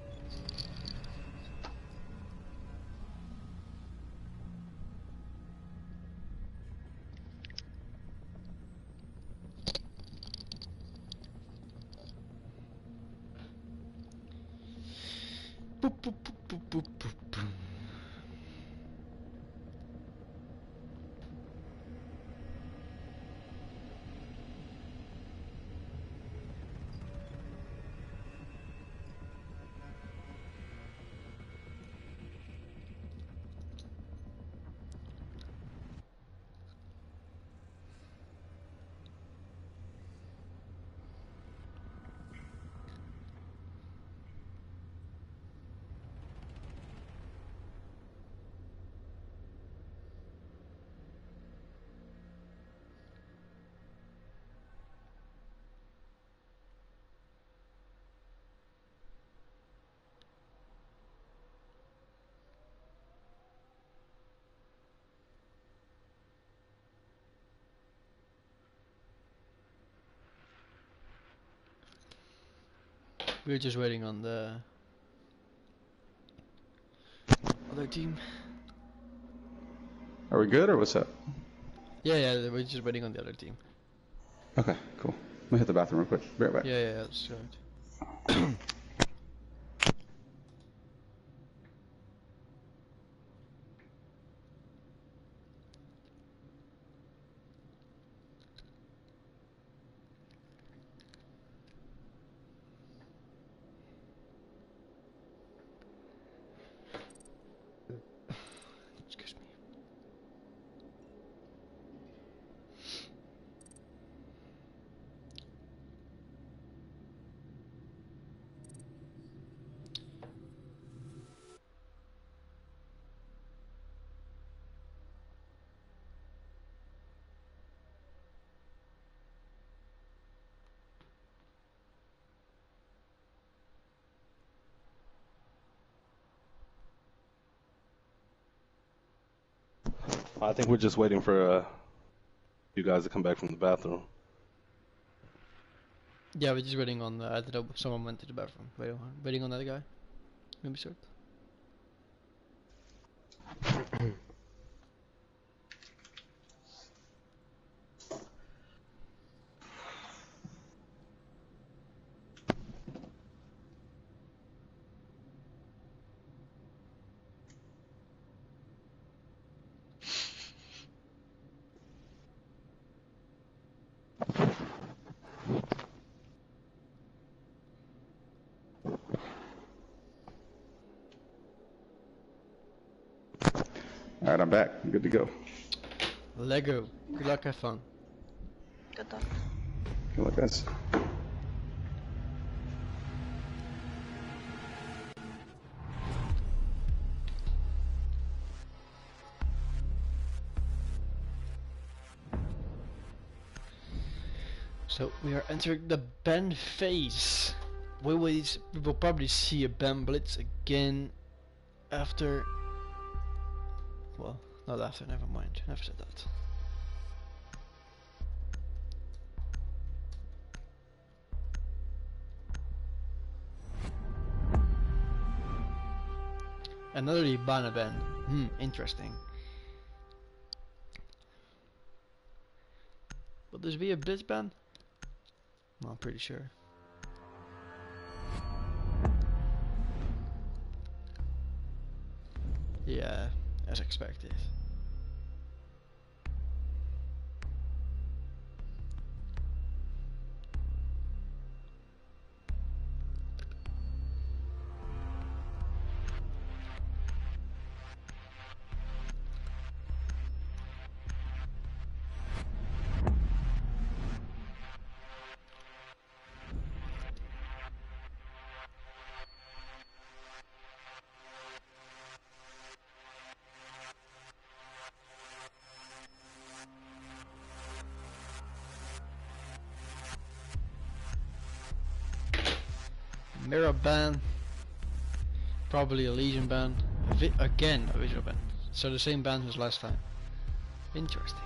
Boop, boop, boop, boop, boop, boop, boop. We're just waiting on the other team. Are we good or what's up? Yeah, we're just waiting on the other team. Okay, cool. Let me hit the bathroom real quick. Be right back. Yeah, that's right. Excuse me. I think we're just waiting for you guys to come back from the bathroom. Yeah, we're just waiting on. I don't know. Someone went to the bathroom. Waiting on that guy. Maybe short. All right, I'm back. I'm good to go. Lego. Good luck. Have fun. Good luck. Good luck, guys. So we are entering the ban phase. We will probably see a ban blitz again after. Well, not after. Never mind. Never said that. Another Ibana ban. Interesting. Will this be a blitz ban? No, I'm pretty sure. Yeah, as expected. Mirror ban. Probably a Legion ban. Again, a visual ban. So the same ban as last time. Interesting.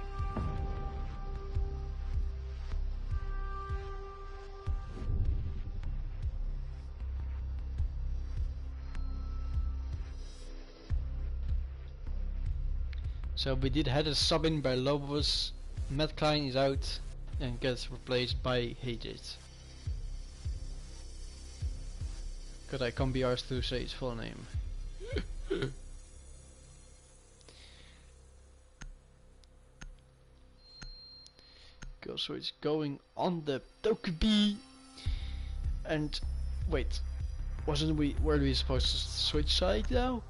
So we did had a sub in by Lobos. Matt Klein is out and gets replaced by Hated. Cause I can't be asked to say his full name. So it's going on the Lobos B. And wait, were we supposed to switch side now?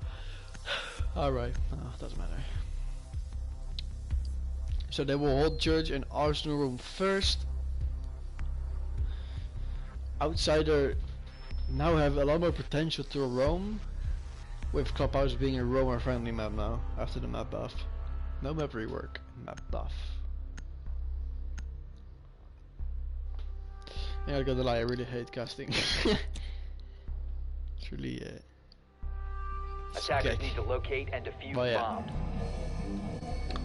Alright, doesn't matter. So they will hold Church and Arsenal room first. Outsider now have a lot more potential to roam, with Clubhouse being a roamer friendly map now after the map buff. No map rework, map buff. Yeah, I gotta lie, I really hate casting. It's really Attackers okay. need to locate and defuse But yeah. bombs.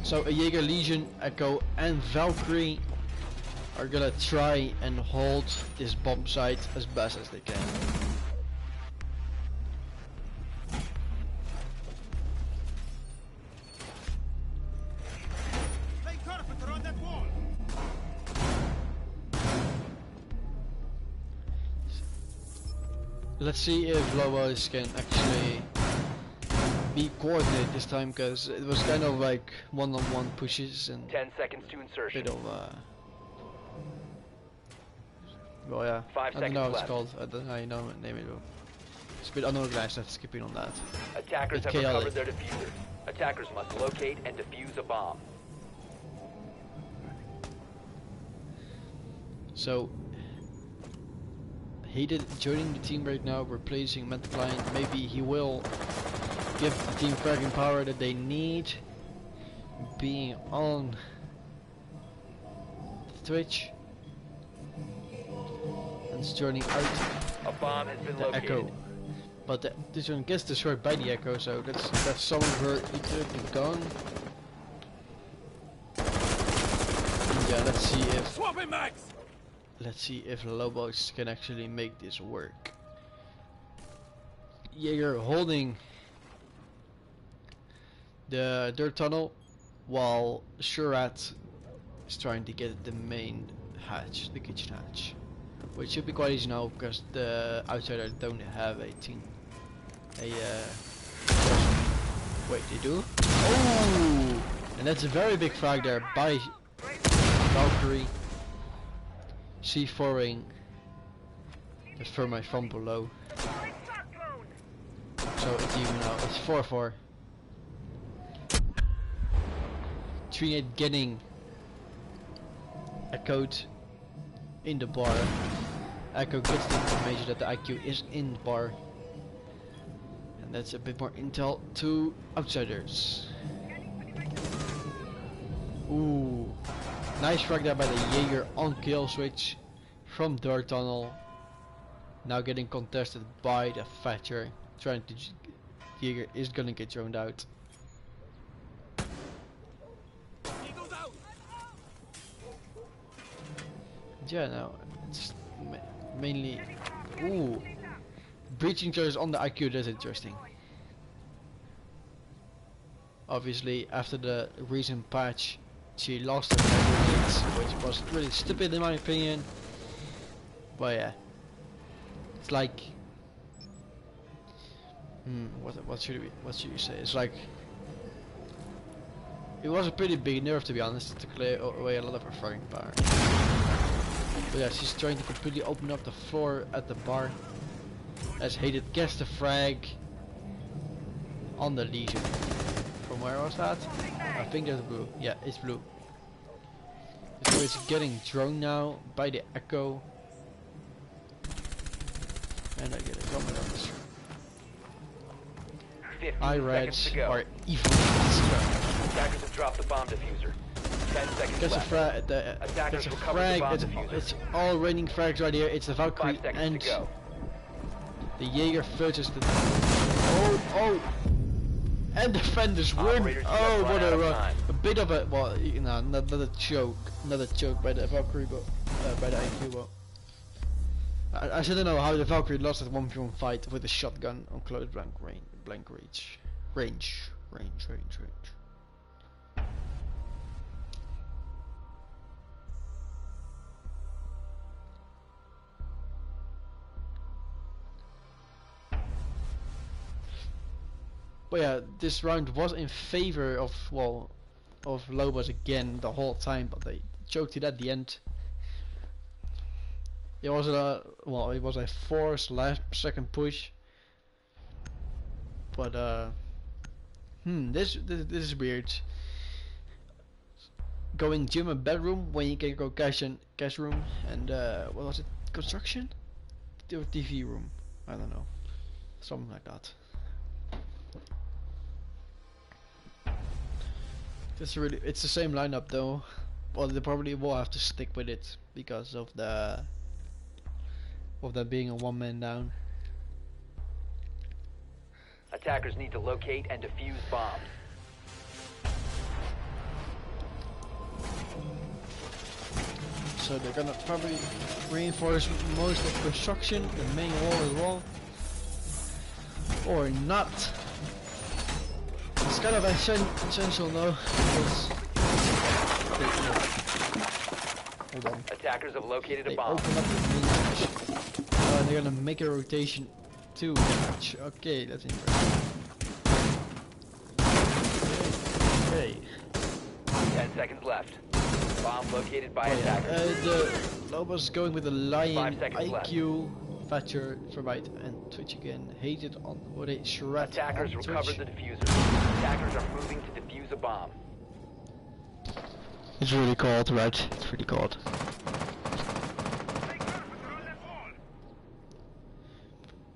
So a Jaeger, Legion, Echo and Valkyrie are gonna try and hold this bomb site as best as they can. Let's see if Lobos can actually be coordinated this time, because it was kind of like one-on-one pushes and 10 seconds to insertion. bit of well, yeah, 5 I don't know how seconds it's called. I don't know how you name it. It's a bit unorganized. Let's skip in on that. Attackers It's have chaotic. recovered their diffuser. Attackers must locate and defuse a bomb. So Hated joining the team right now, replacing Matt Klein. Maybe he will give the team fragment power that they need. Being on Twitch and it's joining out A bomb has been the located. Echo, but this one gets destroyed by the Echo, so that's some of her utility gone. And yeah, let's see if Lobos can actually make this work. Jaeger holding the dirt tunnel, while Shurat is trying to get the main hatch, the kitchen hatch, which should be quite easy now because the outsiders don't have a team. Wait, they do? Oh! And that's a very big frag there by Valkyrie. C4ing the thermite from below. So it's even now. It's 4-4. Trinate getting echoed in the bar. Echo gets the information that the IQ is in the bar. And that's a bit more intel to outsiders. Ooh. Nice frag there by the Jaeger on kill switch from dirt tunnel. Now getting contested by the Thatcher. Trying to Jaeger is gonna get thrown out. Yeah, no, it's mainly ooh, breaching charges on the IQ. That's interesting. Obviously, after the recent patch, she lost her memories, which was really stupid in my opinion. But yeah, it's like, what should you say? It's like, it was a pretty big nerf, to be honest, to clear away a lot of her firing power. But yeah, she's trying to completely open up the floor at the bar. As Hated gets the frag on the Legion. From where was that? I think that's blue. Yeah, it's blue. So it's getting thrown now by the Echo. And I get a comment on this. 15 seconds to go. Are evil. Attackers have dropped the bomb diffuser. 10 seconds There's a left. frag. Attackers There's a recovered the frag. bomb diffuser. It's all raining frags right here. It's the 5 Valkyrie seconds and to go. the Jaeger versus the. Oh! And defenders win. Operators, you Oh, have what run out of a time. bit of a another choke by the Valkyrie, but by the IQ. But I still don't know how the Valkyrie lost that 1v1 fight with a shotgun on close blank range. But yeah, this round was in favor of, well, of Lobos again the whole time, but they choked it at the end. It was it was a forced last second push. But this is weird. Going gym and bedroom when you can go cash room and what was it? Construction? Or TV room? I don't know. Something like that. It's the same lineup though. Well, they probably will have to stick with it because of that being a one man down. Attackers need to locate and defuse bombs. So they're gonna probably reinforce most of construction, the main wall as well. Or not. It's kind of essential though, because hold on. Attackers have located a They bomb. open up the main hatch. They're gonna make a rotation to the hatch. Okay, that's interesting. Okay. 10 seconds left. Bomb located by attackers. The Lobos going with the Lion 5 seconds IQ, Thatcher, Thermite, and Twitch again. Hated on what a shred. Attackers on recovered Twitch. the diffuser. Attackers are moving to defuse a bomb. It's really cold, right? It's really cold.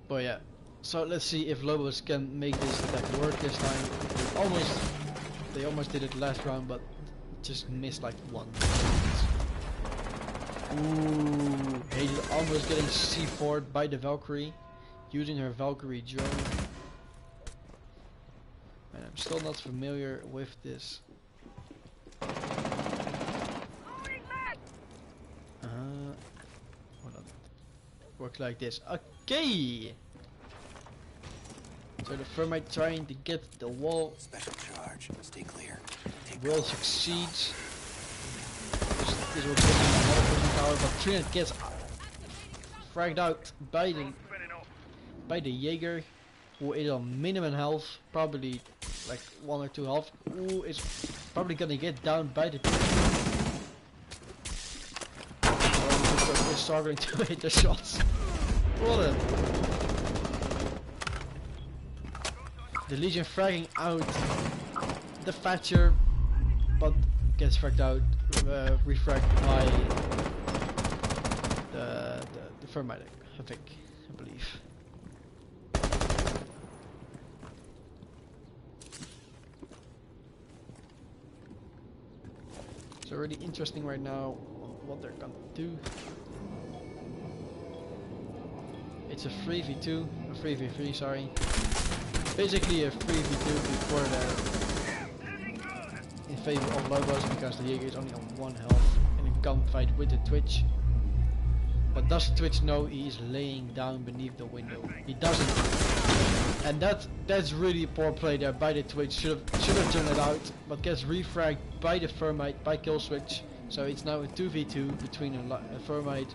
But yeah, so let's see if Lobos can make this attack work this time. They almost did it last round, but just missed like one. Ooh, Hated almost getting C4'd by the Valkyrie, using her Valkyrie drone. And I'm still not familiar with this. Hold on. Work like this. Okay. So the Thermite trying to get the wall. Special charge. Stay clear. Will succeed. This will give him another pushing power, but Trinidad gets fragged out by the Jaeger, who is on minimum health, probably like 1 or 2 health. Who is probably gonna get down by the. We're struggling to hit the shots. What a. The Legion fragging out the Thatcher, but gets fragged out, refragged by the Thermite, I believe. It's really interesting right now what they're gonna do. It's a 3v2, a 3v3, sorry. Basically a 3v2 before in favor of Lobos, because the Jaeger is only on 1 health in a gunfight with the Twitch. But does Twitch know he is laying down beneath the window? He doesn't. And that's really poor play there by the Twitch. Should have turned it out, but gets refragged by the Thermite, by kill switch. So it's now a 2v2 between a Thermite,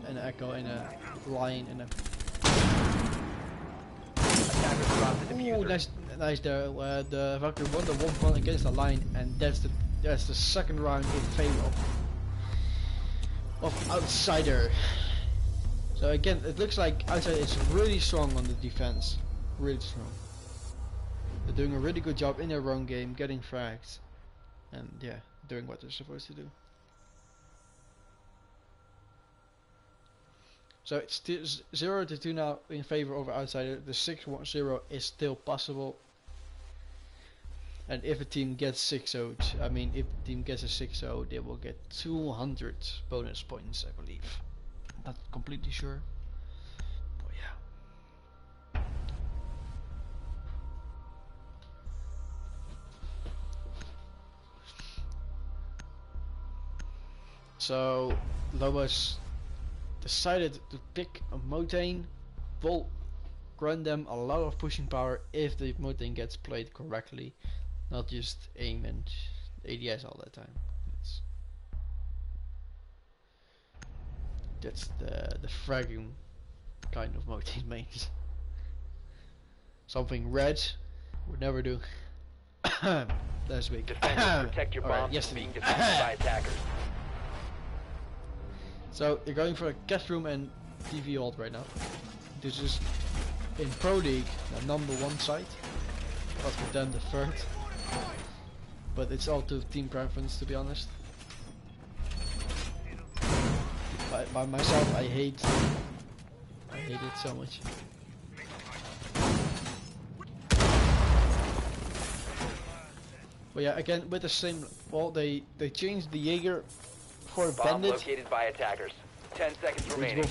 an Echo, and a Lion, and a. Ooh, nice there. The Valkyrie won the 1-1 against the Lion, and that's the second round in favor of Outsider. So again, it looks like Outsider is really strong on the defense, really strong. They're doing a really good job in their own game, getting frags, and yeah, doing what they're supposed to do. So it's still 0-2 now in favor of Outsider. The 6-0 is still possible. And if a team gets 6-0'd, I mean, if the team gets a 6-0, they will get 200 bonus points, I believe. Not completely sure. But yeah. So Lobos decided to pick a Motane. Will grant them a lot of pushing power if the Motane gets played correctly, not just aim and ADS all that time. That's the fragging kind of mode he makes. Something red would never do. Last week. Defenders, protect your Alright, bombs yes, from being defused by attackers. So you're going for a guest room and TV hold right now. This is in Pro League the #1 site, but for them the third. But it's all to team preference, to be honest. By myself, I hate it so much. But yeah, again with the same. Well, they changed the Jaeger for a Bomb bandit, located by attackers. 10 seconds which remaining.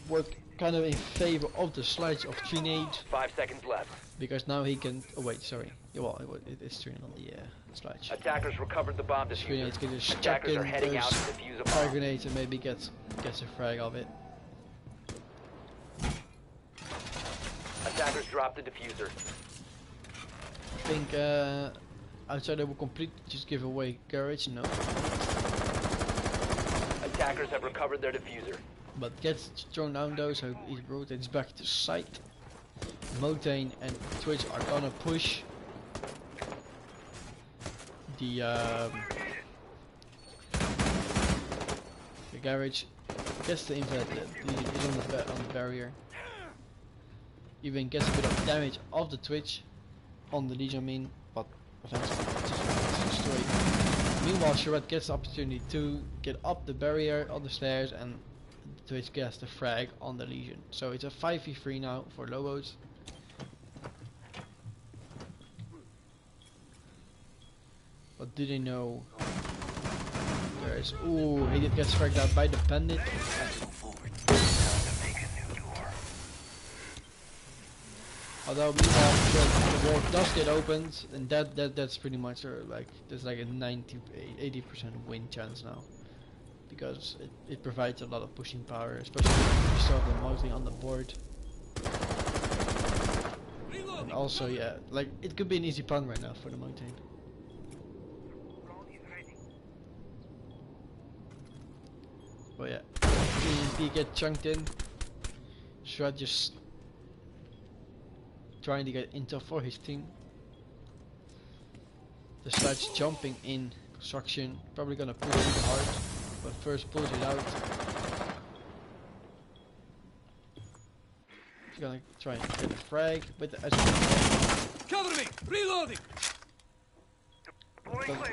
will work kind of in favor of the slides of Trinade, 5 seconds left. because now he can. Oh wait, sorry. Yeah, well, it's Trinade on the slides. Attackers recovered the bomb diffuser. Trinade's gonna just chuck Attackers in are heading those out to defuse a fire bomb. grenades and maybe gets a frag of it. Attackers dropped the diffuser. I think outside they will completely just give away garage. No. Attackers have recovered their diffuser. But gets thrown down though, so he rotates back to site. Motane and Twitch are gonna push the garage. Gets the invert, is on the barrier. Even gets a bit of damage of the Twitch on the Legion, I mean, but eventually it's destroyed. Meanwhile, Charette gets the opportunity to get up the barrier on the stairs, and Twitch gets the frag on the Legion. So it's a 5v3 now for Lobos. But do they know? There's. Ooh, he did get fragged out by the bandit. Although meanwhile the wall does get opened, and that's pretty much like there's like a 80% win chance now, because it provides a lot of pushing power, especially if you start them mostly on the board. And also, yeah, like it could be an easy pun right now for the mountain. But yeah, TNT get chunked in. Shred just trying to get intel for his team. The slide's jumping in construction, probably gonna push it hard, but first pulls it out. He's gonna try and get a frag with the Cover me! Reloading!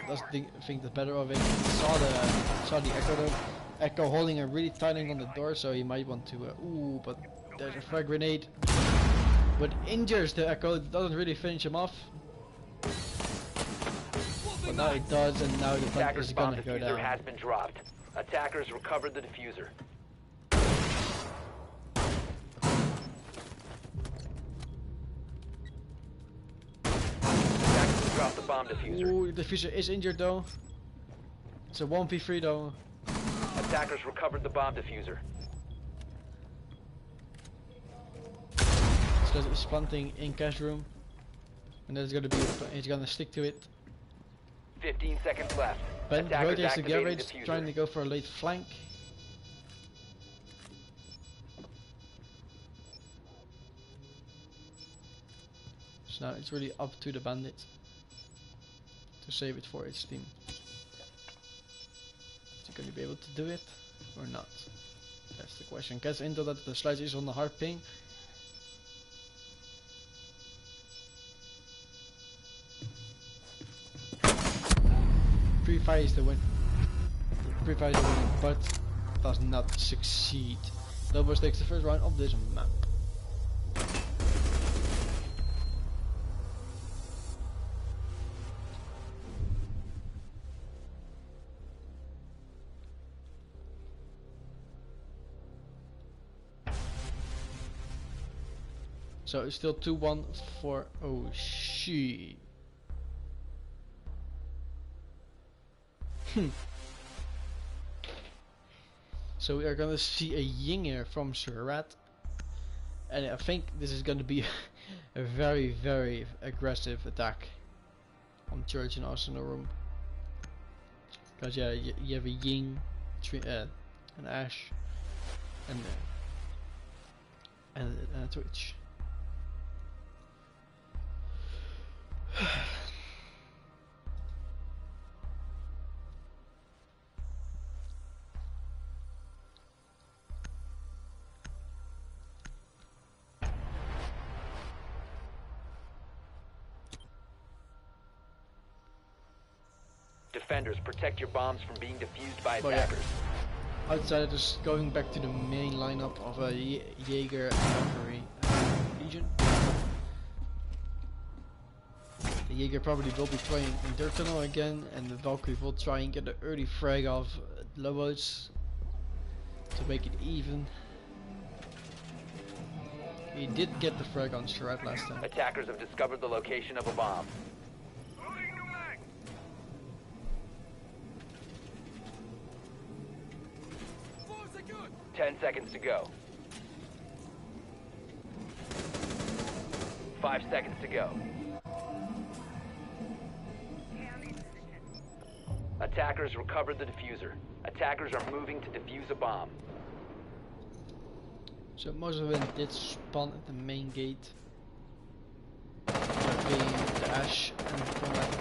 doesn't think the better of it. Saw the Echo though. Echo holding a really tight on the door, so he might want to. Ooh, but there's a frag grenade. But injures the Echo, doesn't really finish him off. But now it does, and now the tank Attackers is bomb gonna go diffuser down. has been dropped. Attackers recovered the diffuser. Attackers dropped the bomb diffuser. Ooh, the diffuser is injured though. It's a 1v3 though. Attackers recovered the bomb diffuser. So he's planting in cash room, and that's gonna be. He's gonna stick to it. 15 seconds left. Ben Attackers rotates the activating garage, diffuser. trying to go for a late flank. So now it's really up to the bandit to save it for its team. Is he going to be able to do it or not? That's the question. Gets into that the slice is on the hard ping. Pre-fire is the win. Pre-fire is the win, but does not succeed. Lobos takes the first round of this map. So it's still 2-1 for Oshie. So we are gonna see a Yinger from Surat, and I think this is gonna be a very, very aggressive attack on Church and Arsenal room. Because yeah, you have a Ying, an Ash, and a Twitch. Defenders, protect your bombs from being defused by Oh, yeah. attackers. Outsiders going back to the main lineup of a Jaeger and Valkyrie Legion. The Jaeger probably will be trying in their tunnel again, and the Valkyrie will try and get an early frag of Lobos to make it even. He did get the frag on Sherrod last time. Attackers have discovered the location of a bomb. 10 seconds to go. 5 seconds to go. Attackers recovered the diffuser. Attackers are moving to defuse a bomb. So most of them did spawn at the main gate. That being the Ash and the Combat.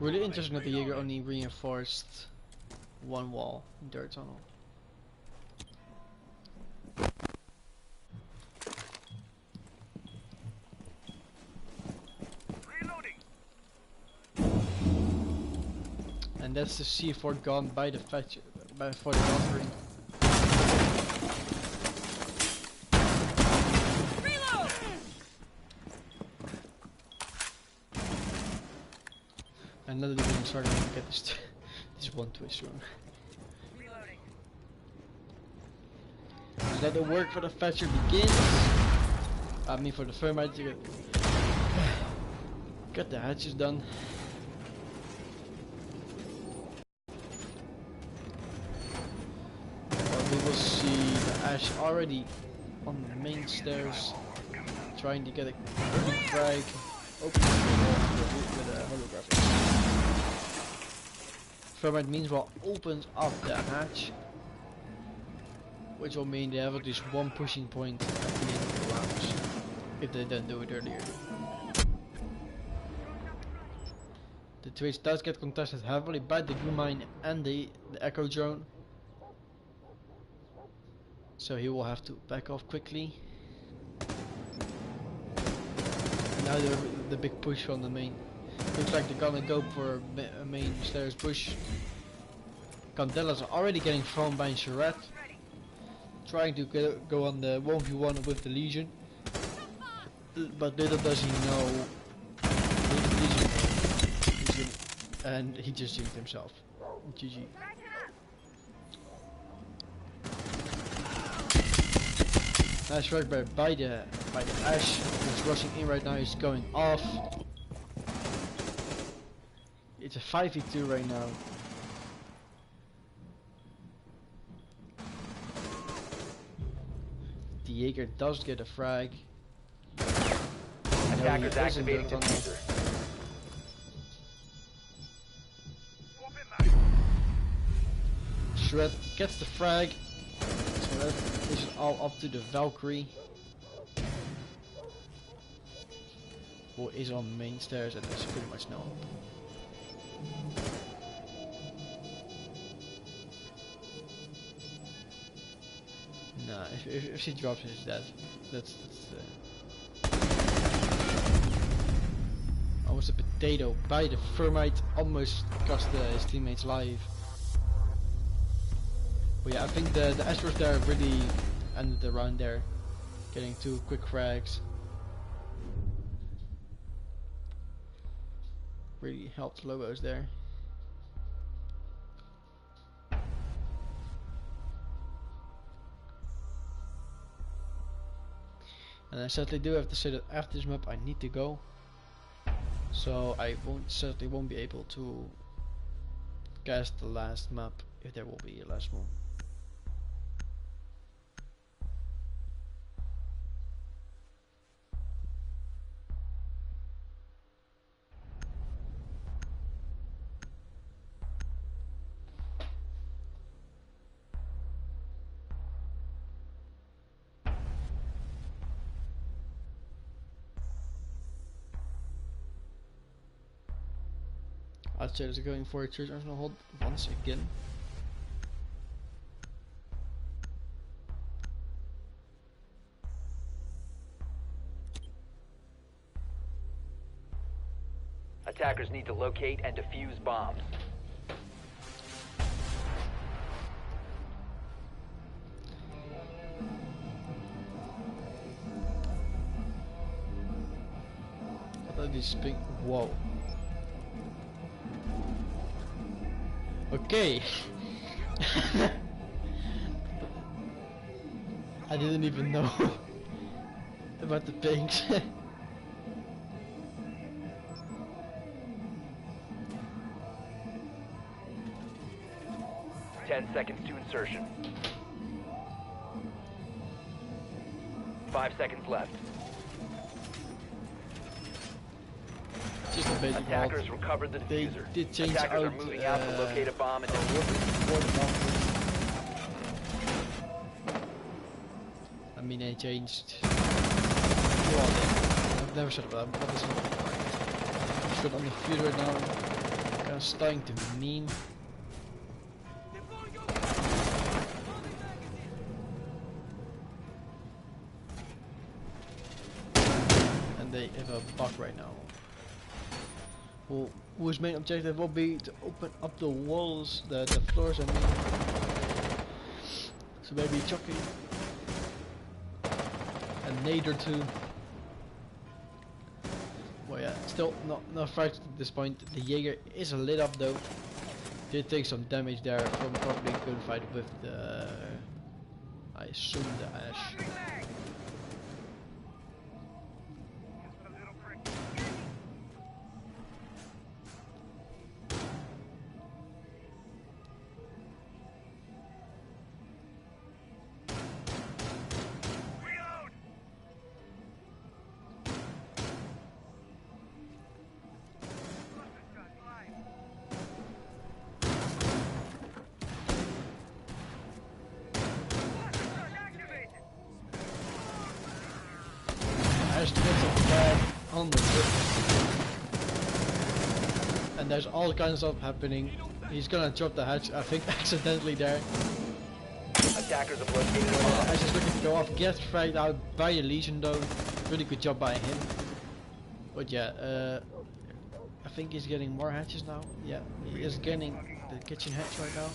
Really interesting that the Jaeger only reinforced one wall in their tunnel. And that's the C4 gone by the fetch for the Valkyrie. Another one starting to get this this one twist wrong. So that the work for the fetcher begins. I mean for the thermite to get the hatches done. But we will see the Ash already on the main stairs, trying to get a early frag. Open with a holographic. Thermite meanwhile opens up the hatch, which will mean they have at least one pushing point at the end of the rounds, if they didn't do it earlier. The Twitch does get contested heavily by the Blue Mine and the Echo Drone, so he will have to back off quickly. Now the big push on the main. Looks like they're gonna go for a main stairs push. Candela's already getting thrown by Sherrod, trying to go on the 1v1 with the Legion. But little does he know Legion, and he just jinxed himself. GG. Nice work by the Ash, who's rushing in right now. He's going off. It's a 5v2 right now. The Jaeger does get a frag. Attackers activating diffuser. Shred gets the frag. So that is all up to the Valkyrie, who is on main stairs and is pretty much no. Nah, if she drops, she's dead. That's almost a potato by the thermite, almost cost his teammates life. But yeah, I think the Astros there really ended the round there, getting 2 quick frags. Really helped Lobos there. And I sadly do have to say that after this map I need to go, so I certainly won't be able to cast the last map if there will be a last one. outsiders are going for a church arsenal hold once again. Attackers need to locate and defuse bombs. What are these big? Whoa. Okay. I didn't even know about the pings. 10 seconds to insertion. 5 seconds left. Just a basic Attackers recovered the They diffuser. did change Attackers are out, moving out to locate a bomb and I mean, they changed. Well, I've never said about that. What is it? It's good on the field right now. Kind of starting to meme. And they have a bug right now. Well, whose main objective will be to open up the walls, the floors, I mean. So maybe chucking a nade or two. Well, yeah, still not fractured at this point. The Jaeger is lit up though. Did take some damage there from probably gunfight with the, I assume, the Ash. Has to get some flag on the roof. And there's all kinds of stuff happening. He's gonna drop the hatch, I think accidentally there. attackers have located a bomb. Ash is looking to go off, gets fragged out by the Legion though. Really good job by him. But yeah, I think he's getting more hatches now. Yeah, he is getting the kitchen hatch right now.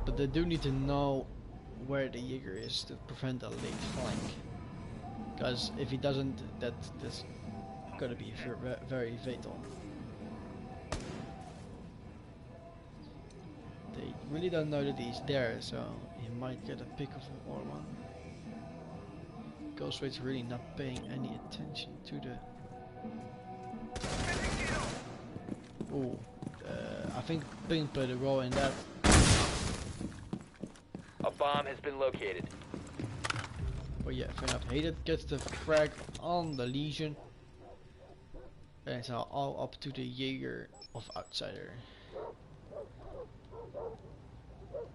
But they do need to know where the Jaeger is to prevent a late flank. Because if he doesn't, that's gonna be very fatal. They really don't know that he's there, so he might get a pick of or one. Ghostwait's really not paying any attention to the. Ooh, I think Ping played a role in that. A bomb has been located. Oh yeah, fair enough. Hated gets the frag on the Legion. And it's now all up to the Jaeger of Outsider.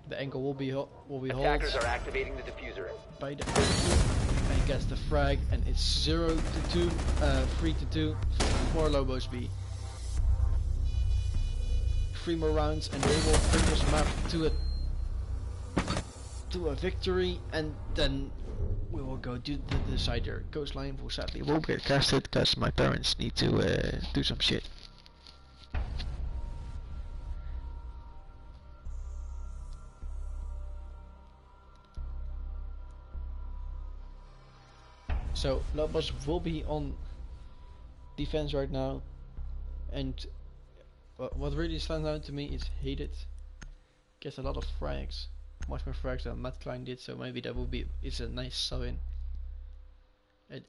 The angle will be Attackers held are activating the diffuser. by the and gets the frag, and it's 0 to 2, 3 to 2 for Lobos B. 3 more rounds and they will bring this map to a victory, and then we will go to the decider. Coastline will sadly won't get casted because my parents need to do some shit. So Lobos will be on defense right now, and what really stands out to me is Hated gets a lot of frags, much more frags than Matt Klein did. So maybe that will be it's a nice sub-in.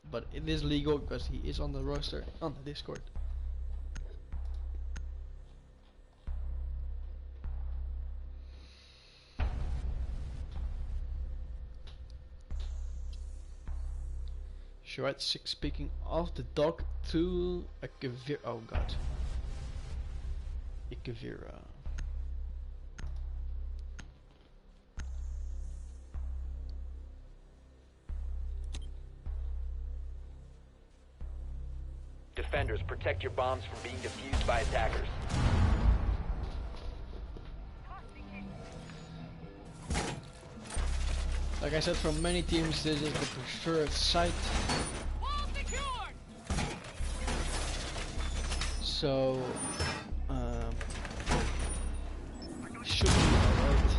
But it is legal because he is on the roster on the Discord. Sure, speaking of the dog to a Kavira. Oh god. Ikavira. Defenders, protect your bombs from being defused by attackers. Like I said, for many teams, this is the preferred site. So, should be alright.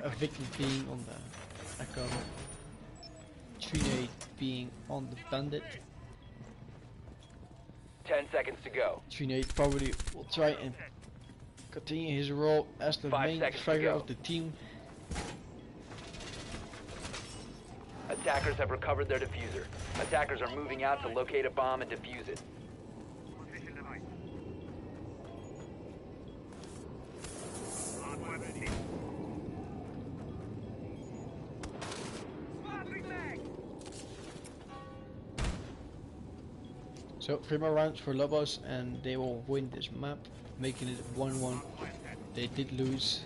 A victim being on the Echo, Trinade being on the Bandit. 10 seconds to go. Trinade probably will try and continue his role as the 5 main seconds to fragger go. of the team. Attackers have recovered their diffuser. Attackers are moving out to locate a bomb and defuse it. So 3 more rounds for Lobos and they will win this map, making it 1-1. They did lose.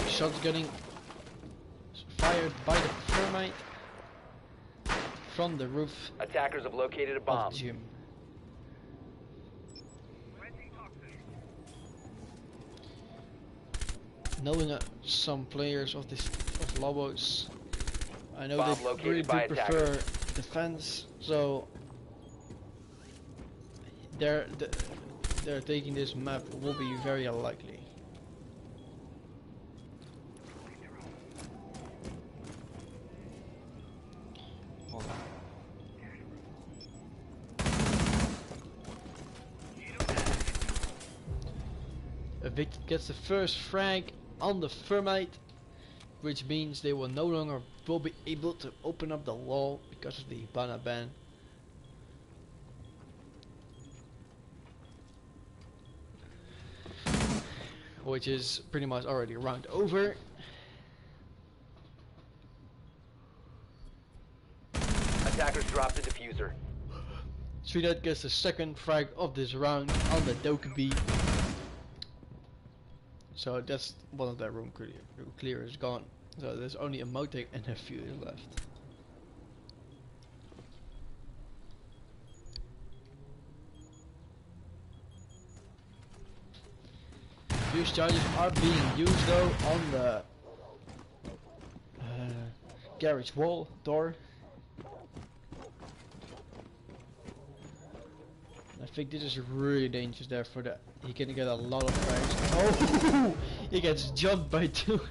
Shots getting fired by the thermite from the roof Attackers have located a of bomb. the gym. Knowing some players of Lobos, I know Bomb they located really do by prefer attackers. defense, so they're taking this map will be very unlikely. Hold on. A victim gets the first frag on the thermite, which means they will no longer will be able to open up the wall because of the Ibana ban. Which is pretty much already round over. Attackers dropped the diffuser. Trinidad gets the second frag of this round on the Doka B. So that's one of their room clear is gone. So there's only a Motek and a fuse left. Fuse charges are being used though on the garage wall door. I think this is really dangerous there for that. He can get a lot of frags. Oh! He gets jumped by two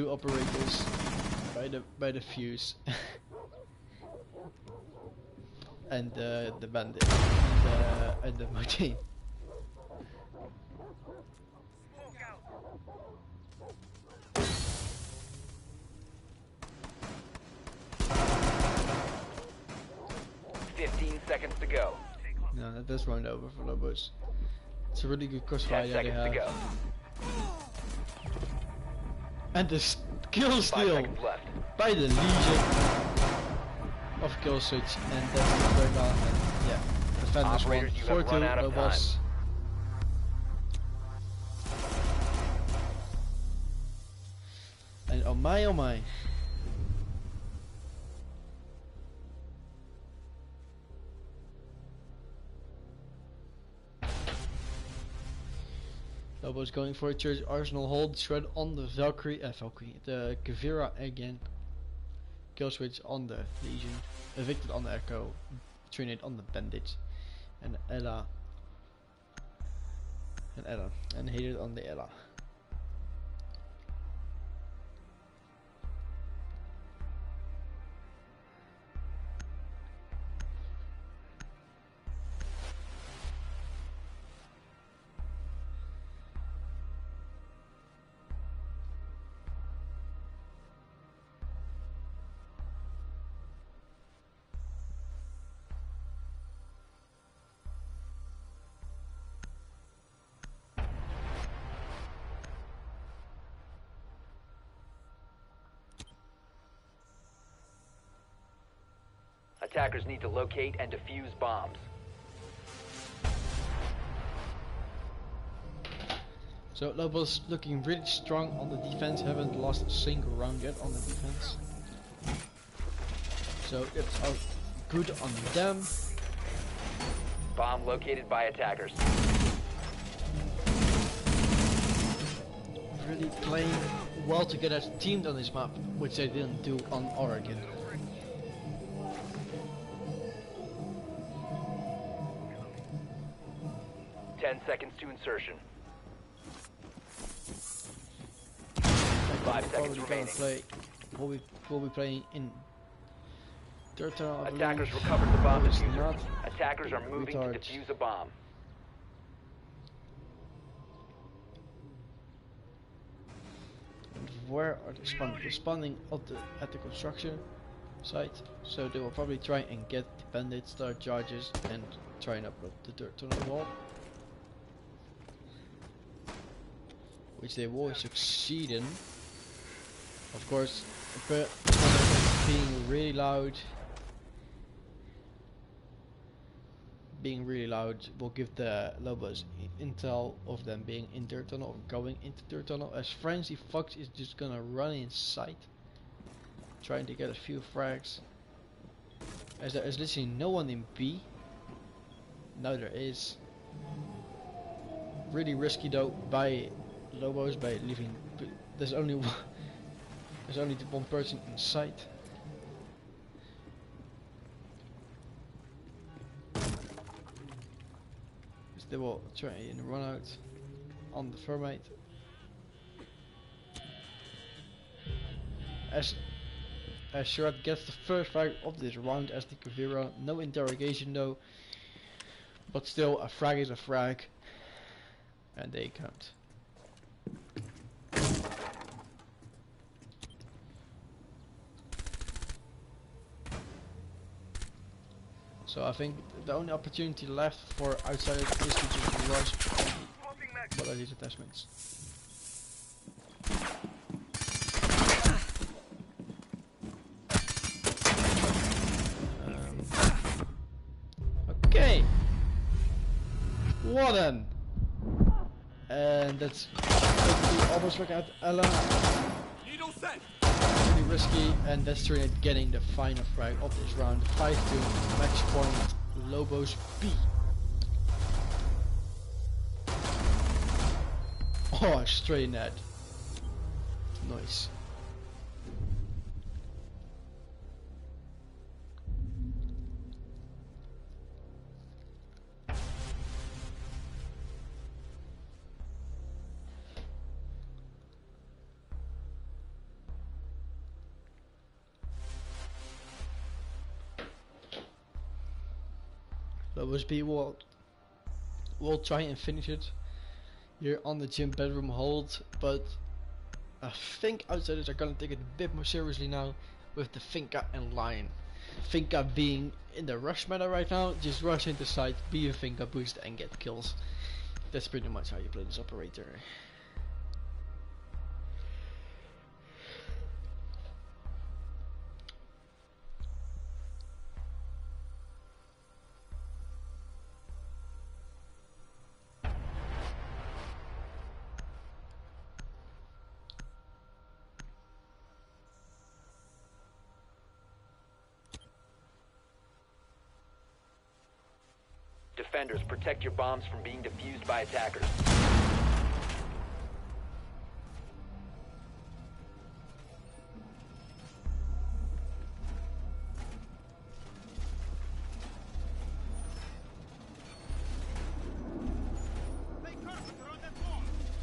operators by the fuse and the bandit and the Martin. Seconds to go. No, that does round over for Lobos. It's a really good crossfire 10 that they seconds to have. go. And the kill 5 steal seconds left. by the Legion of kill switch, and that's the third down. And yeah, defenders won Operators, you have 4-2 run out of Lobos. And oh my. Lobos going for a Church Arsenal hold, shred on the Valkyrie, the Kavira again. Kill switch on the Legion, evicted on the Echo, Trinate on the Bandit, and Ella, and hated on the Ella. Attackers need to locate and defuse bombs. So Lobos looking really strong on the defense, haven't lost a single round yet on the defense. So it's all good on them. Bomb located by attackers. Really playing well together as a team on this map, which they didn't do on Oregon. Ten seconds to insertion. We're 5 seconds probably gonna remaining. play. We'll be playing in third tunnel. I Attackers believe. recovered the bomb It's diffuser. not. Attackers are moving to Retards. defuse a bomb. Where are they spawning? They're spawning at the construction site, so they will probably try and get the bandit star charges and try and upload the dirt tunnel wall, which they will succeed in. Of course, but being really loud will give the Lobos intel of them being in dirt tunnel or going into dirt tunnel, as Frenzy Fox is just gonna run inside trying to get a few frags, as there is literally no one in B. Now there is. Really risky though by Lobos by leaving. There's only there's only the one person inside. They will try and run out on the thermite. As Sherrod gets the first frag of this round as the Kavira. No interrogation though, but still a frag is a frag, and they count. So I think the only opportunity left for outsiders is to just rush what are these attachments. Okay. Well then. And that's almost like at Ella. Needle set. Pretty risky, and that's Trinity getting the final frag of this round. 5-2, match point, Lobos B. Oh, straight net. Nice. Lobos B will try and finish it here on the gym bedroom hold, but I think outsiders are gonna take it a bit more seriously now with the Finka and line. Finka being in the rush meta right now, just rush into site, be a Finka boost and get kills. That's pretty much how you play this operator. Defenders, protect your bombs from being defused by attackers.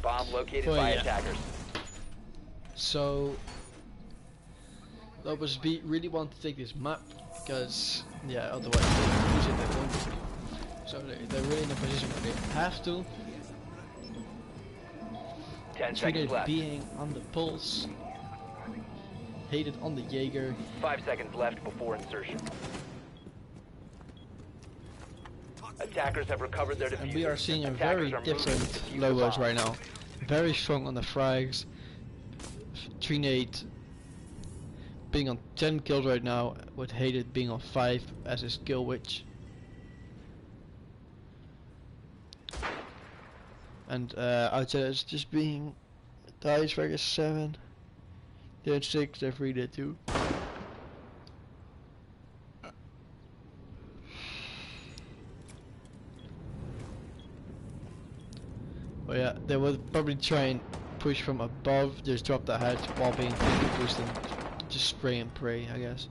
Bomb located Oh, by yeah. attackers. So Lobos B really want to take this map because yeah, otherwise they lose it at one. So they're really in a position where they have to. 10 Trinity seconds left. being on the pulse, hated on the Jaeger. 5 seconds left before insertion. Attackers have recovered their defuser. And we are seeing a Attackers very are moving different to defuse the Lobos bomb. right now. Very strong on the frags. Trinate being on 10 kills right now, with Hated being on 5 as his kill witch. And Outsiders just being Dice Vegas 7. They're 6, they're 3, they're 2. Oh yeah, they would probably try and push from above, just drop the head while being pushed and just spray and pray, I guess.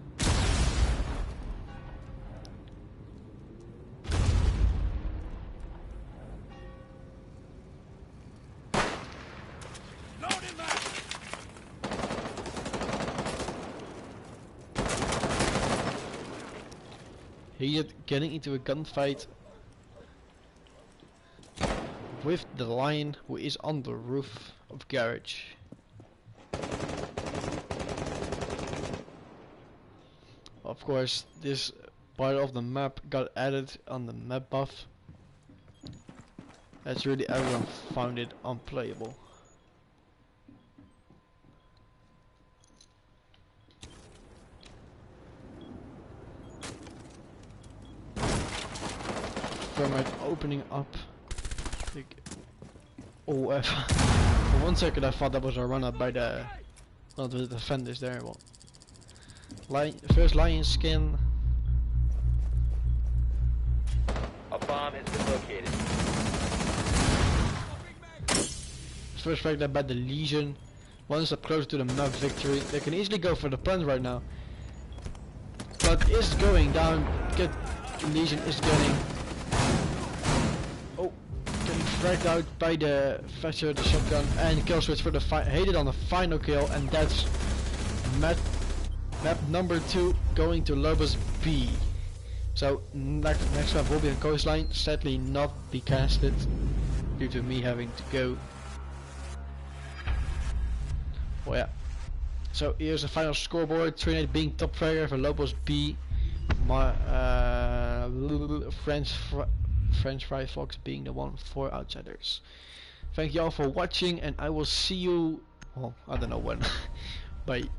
Loading back. He is getting into a gunfight with the lion who is on the roof of garage. Of course, this part of the map got added on the map buff. That's really everyone found it unplayable. From it opening up. Oh, for 1 second I thought that was a run up by the defenders there. Well, first lion skin. A bomb has been located. First frag by the Legion. One step closer to the map victory. They can easily go for the plans right now. But is going down. Get Legion is getting. Oh, getting fragged out by the Thatcher, the shotgun, and kill switch for the Hated on the final kill, and that's map number 2 going to Lobos B. So next map will be on Coastline. Sadly not be casted due to me having to go. Oh yeah. So here's the final scoreboard. Trinate being top fragger for Lobos B. French Fry Fox being the one for Outsiders. Thank you all for watching, and I will see you. Well, I don't know when. Bye.